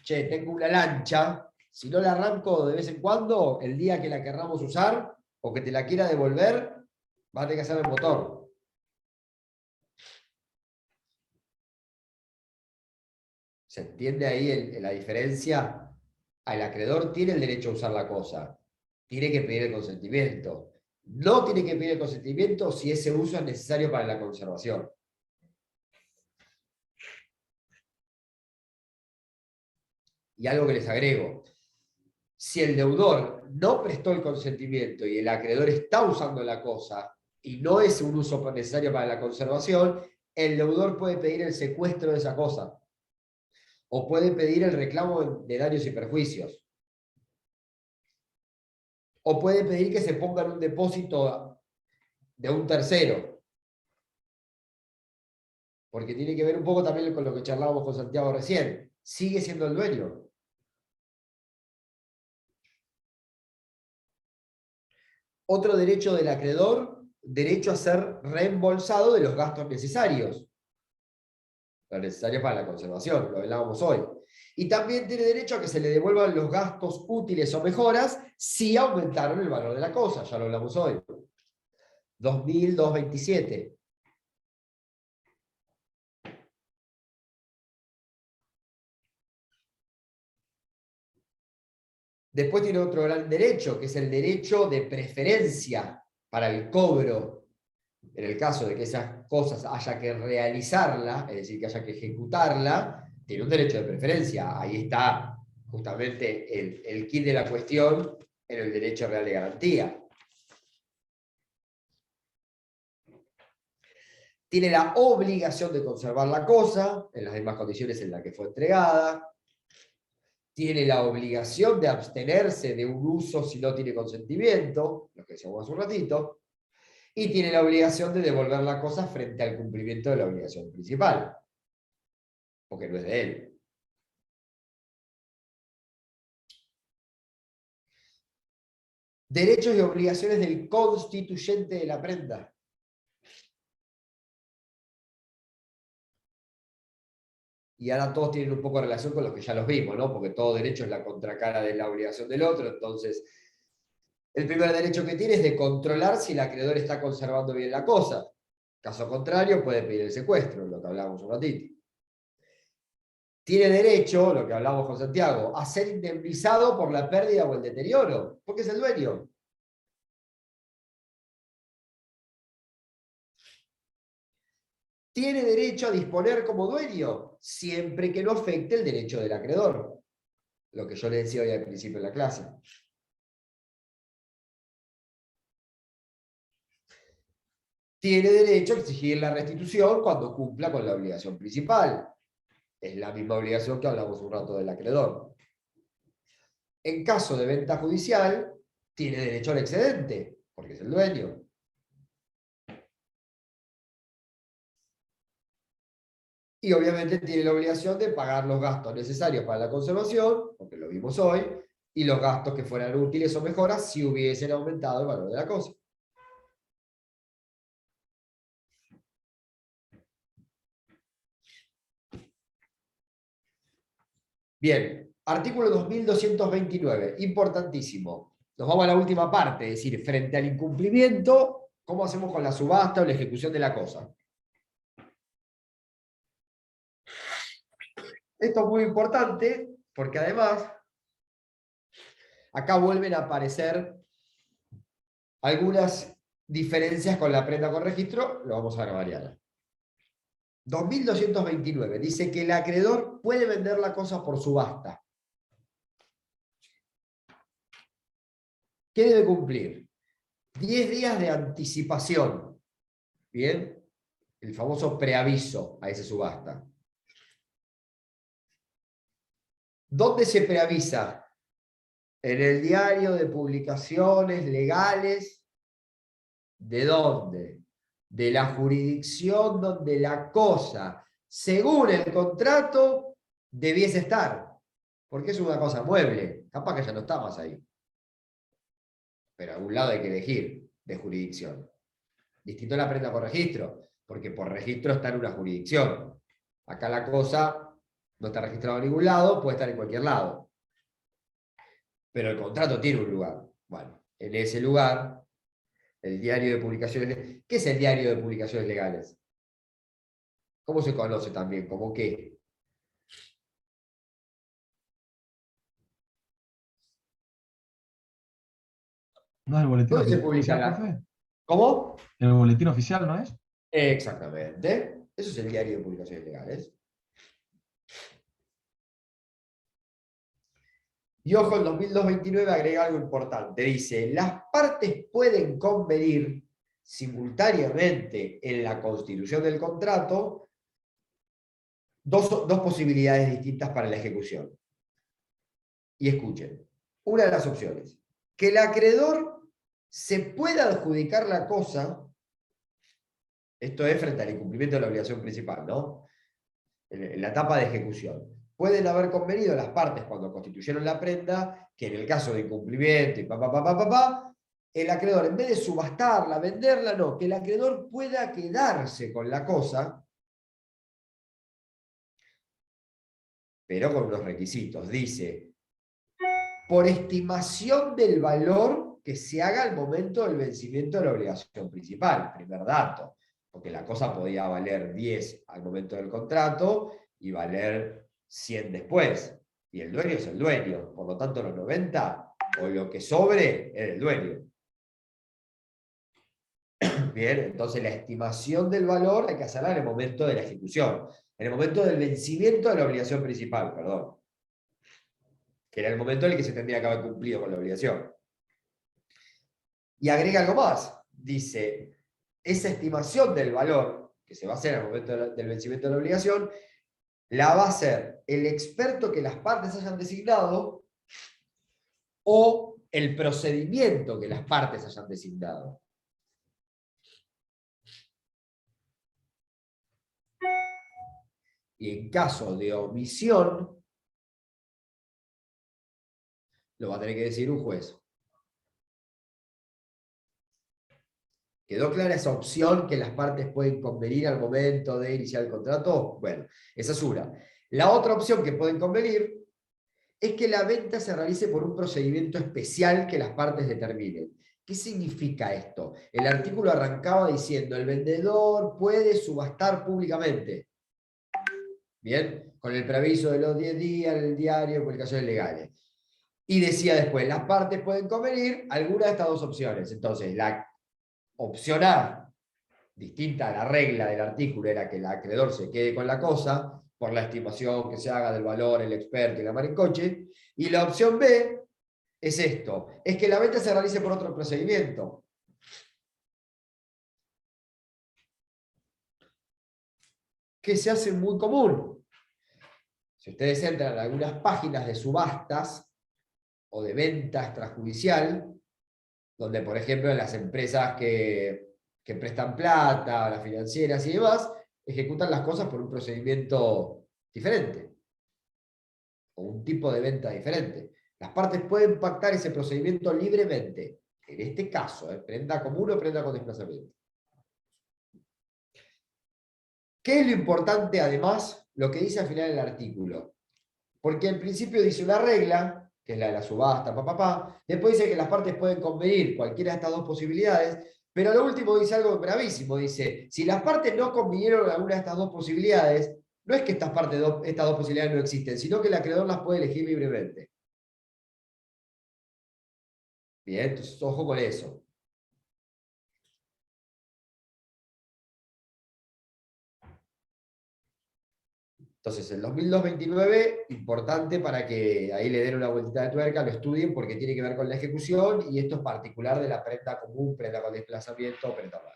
Che, tengo una lancha, si no la arranco de vez en cuando, el día que la querramos usar o que te la quiera devolver, va a tener que hacer el motor. ¿Se entiende ahí la diferencia? El acreedor tiene el derecho a usar la cosa, tiene que pedir el consentimiento. No tiene que pedir el consentimiento si ese uso es necesario para la conservación. Y algo que les agrego, si el deudor no prestó el consentimiento y el acreedor está usando la cosa y no es un uso necesario para la conservación, el deudor puede pedir el secuestro de esa cosa o puede pedir el reclamo de daños y perjuicios o puede pedir que se ponga en un depósito de un tercero, porque tiene que ver un poco también con lo que charlábamos con Santiago recién. Sigue siendo el dueño. Otro derecho del acreedor, derecho a ser reembolsado de los gastos necesarios. Lo necesario para la conservación, lo hablábamos hoy. Y también tiene derecho a que se le devuelvan los gastos útiles o mejoras si aumentaron el valor de la cosa, ya lo hablamos hoy. 2002-27. Después tiene otro gran derecho, que es el derecho de preferencia para el cobro. En el caso de que esas cosas haya que realizarla, es decir, que haya que ejecutarla, tiene un derecho de preferencia. Ahí está justamente el quid de la cuestión en el derecho real de garantía. Tiene la obligación de conservar la cosa en las mismas condiciones en las que fue entregada. Tiene la obligación de abstenerse de un uso si no tiene consentimiento, lo que decíamos hace un ratito, y tiene la obligación de devolver la cosa frente al cumplimiento de la obligación principal, porque no es de él. Derechos y obligaciones del constituyente de la prenda. Y ahora todos tienen un poco de relación con los que ya los vimos, ¿no? Porque todo derecho es la contracara de la obligación del otro. Entonces, el primer derecho que tiene es de controlar si el acreedor está conservando bien la cosa. Caso contrario, puede pedir el secuestro, lo que hablábamos un ratito. Tiene derecho, lo que hablamos con Santiago, a ser indemnizado por la pérdida o el deterioro, porque es el dueño. Tiene derecho a disponer como dueño, siempre que no afecte el derecho del acreedor. Lo que yo le decía hoy al principio de la clase. Tiene derecho a exigir la restitución cuando cumpla con la obligación principal. Es la misma obligación que hablamos un rato del acreedor. En caso de venta judicial, tiene derecho al excedente, porque es el dueño. Y obviamente tiene la obligación de pagar los gastos necesarios para la conservación, porque lo vimos hoy, y los gastos que fueran útiles o mejoras si hubiesen aumentado el valor de la cosa. Bien, artículo 2229, importantísimo. Nos vamos a la última parte, es decir, frente al incumplimiento, ¿cómo hacemos con la subasta o la ejecución de la cosa? Esto es muy importante porque además acá vuelven a aparecer algunas diferencias con la prenda con registro, lo vamos a ver Mariana. 2229 dice que el acreedor puede vender la cosa por subasta. ¿Qué debe cumplir? 10 días de anticipación. Bien, el famoso preaviso a esa subasta. ¿Dónde se preavisa? En el diario de publicaciones legales. ¿De dónde? De la jurisdicción donde la cosa, según el contrato, debiese estar. Porque es una cosa mueble. Capaz que ya no está más ahí. Pero a algún lado hay que elegir de jurisdicción. Distinto la prenda por registro, porque por registro está en una jurisdicción. Acá la cosa no está registrada en ningún lado, puede estar en cualquier lado. Pero el contrato tiene un lugar. Bueno, en ese lugar, el diario de publicaciones... ¿Qué es el diario de publicaciones legales? ¿Cómo se conoce también? ¿Cómo qué? ¿No es el boletín ¿Dónde se publica oficial, profe? ¿Cómo? ¿El boletín oficial no es? Exactamente. Eso es el diario de publicaciones legales. Y ojo, el 2229 agrega algo importante. Dice, las partes pueden convenir simultáneamente en la constitución del contrato dos posibilidades distintas para la ejecución. Y escuchen, una de las opciones, que el acreedor se pueda adjudicar la cosa, esto es frente al incumplimiento de la obligación principal, ¿no? En la etapa de ejecución. Pueden haber convenido las partes cuando constituyeron la prenda que en el caso de incumplimiento y el acreedor, en vez de subastarla, venderla, no, que el acreedor pueda quedarse con la cosa, pero con unos requisitos. Dice, por estimación del valor que se haga al momento del vencimiento de la obligación principal, primer dato, porque la cosa podía valer 10 al momento del contrato y valer 100 después. Y el dueño es el dueño, por lo tanto los 90 o lo que sobre es el dueño. Bien, entonces la estimación del valor hay que hacerla en el momento de la ejecución, en el momento del vencimiento de la obligación principal, perdón. Que era el momento en el que se tendría que haber cumplido con la obligación. Y agrega algo más. Dice, esa estimación del valor que se va a hacer al momento del vencimiento de la obligación, la va a hacer el experto que las partes hayan designado o el procedimiento que las partes hayan designado. Y en caso de omisión, lo va a tener que decir un juez. ¿Quedó clara esa opción que las partes pueden convenir al momento de iniciar el contrato? Bueno, esa es una. La otra opción que pueden convenir es que la venta se realice por un procedimiento especial que las partes determinen. ¿Qué significa esto? El artículo arrancaba diciendo, el vendedor puede subastar públicamente. Bien, con el preaviso de los 10 días en el diario de publicaciones legales. Y decía después, las partes pueden convenir alguna de estas dos opciones. Entonces, la opción A, distinta a la regla del artículo, era que el acreedor se quede con la cosa, por la estimación que se haga del valor, el experto y la maricoche. Y la opción B es esto, es que la venta se realice por otro procedimiento. Que se hace muy común. Si ustedes entran en algunas páginas de subastas o de venta extrajudicial, donde por ejemplo en las empresas que prestan plata, las financieras y demás, ejecutan las cosas por un procedimiento diferente, o un tipo de venta diferente. Las partes pueden pactar ese procedimiento libremente. En este caso, prenda común o prenda con desplazamiento. ¿Qué es lo importante además? Lo que dice al final del artículo. Porque en principio dice una regla, que es la de la subasta, después dice que las partes pueden convenir cualquiera de estas dos posibilidades, pero lo último dice algo bravísimo, dice, si las partes no convinieron alguna de estas dos posibilidades, no es que estas dos posibilidades no existen, sino que el acreedor las puede elegir libremente. Bien, entonces ojo con eso. Entonces, el 2229, importante para que ahí le den una vueltita de tuerca, lo estudien porque tiene que ver con la ejecución y esto es particular de la prenda común, prenda con desplazamiento, prenda madre.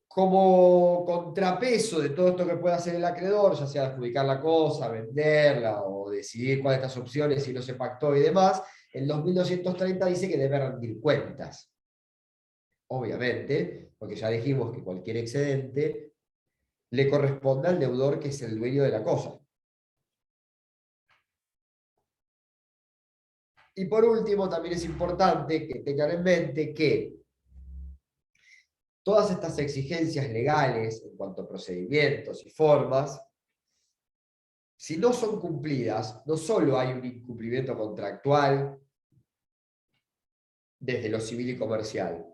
Como contrapeso de todo esto que puede hacer el acreedor, ya sea adjudicar la cosa, venderla o decidir cuáles de estas opciones si no se pactó y demás, el 2230 dice que debe rendir cuentas. Obviamente, porque ya dijimos que cualquier excedente le corresponde al deudor que es el dueño de la cosa. Y por último, también es importante que tengan en mente que todas estas exigencias legales en cuanto a procedimientos y formas, si no son cumplidas, no solo hay un incumplimiento contractual desde lo civil y comercial,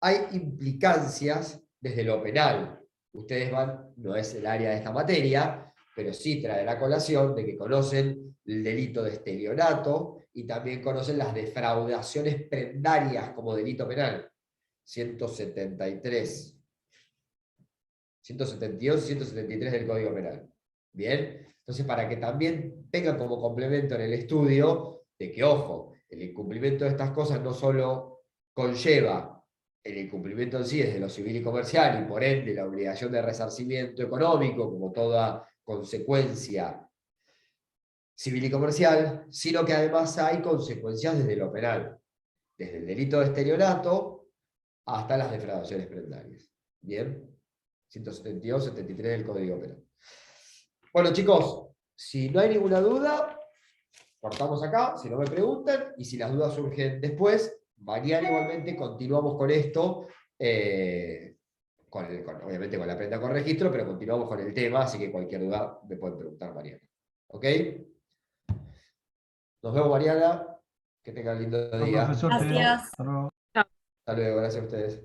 hay implicancias desde lo penal. Ustedes van, no es el área de esta materia, pero sí trae la colación de que conocen el delito de estelionato y también conocen las defraudaciones prendarias como delito penal. 172 y 173 del Código Penal. Bien, entonces para que también tengan como complemento en el estudio de que, ojo, el incumplimiento de estas cosas no solo conlleva el incumplimiento en sí desde lo civil y comercial y por ende la obligación de resarcimiento económico como toda consecuencia civil y comercial, sino que además hay consecuencias desde lo penal, desde el delito de estelionato hasta las defraudaciones prendarias. Bien, 172, 73 del Código Penal. Bueno, chicos, si no hay ninguna duda, cortamos acá, si no me preguntan, y si las dudas surgen después, mañana igualmente continuamos con esto, obviamente con la prenda con registro, pero continuamos con el tema, así que cualquier duda me pueden preguntar mañana. ¿Ok? Nos vemos mañana, que tengan lindo Bueno, día. profesor, te- Gracias. hasta luego. Hasta luego, gracias a ustedes.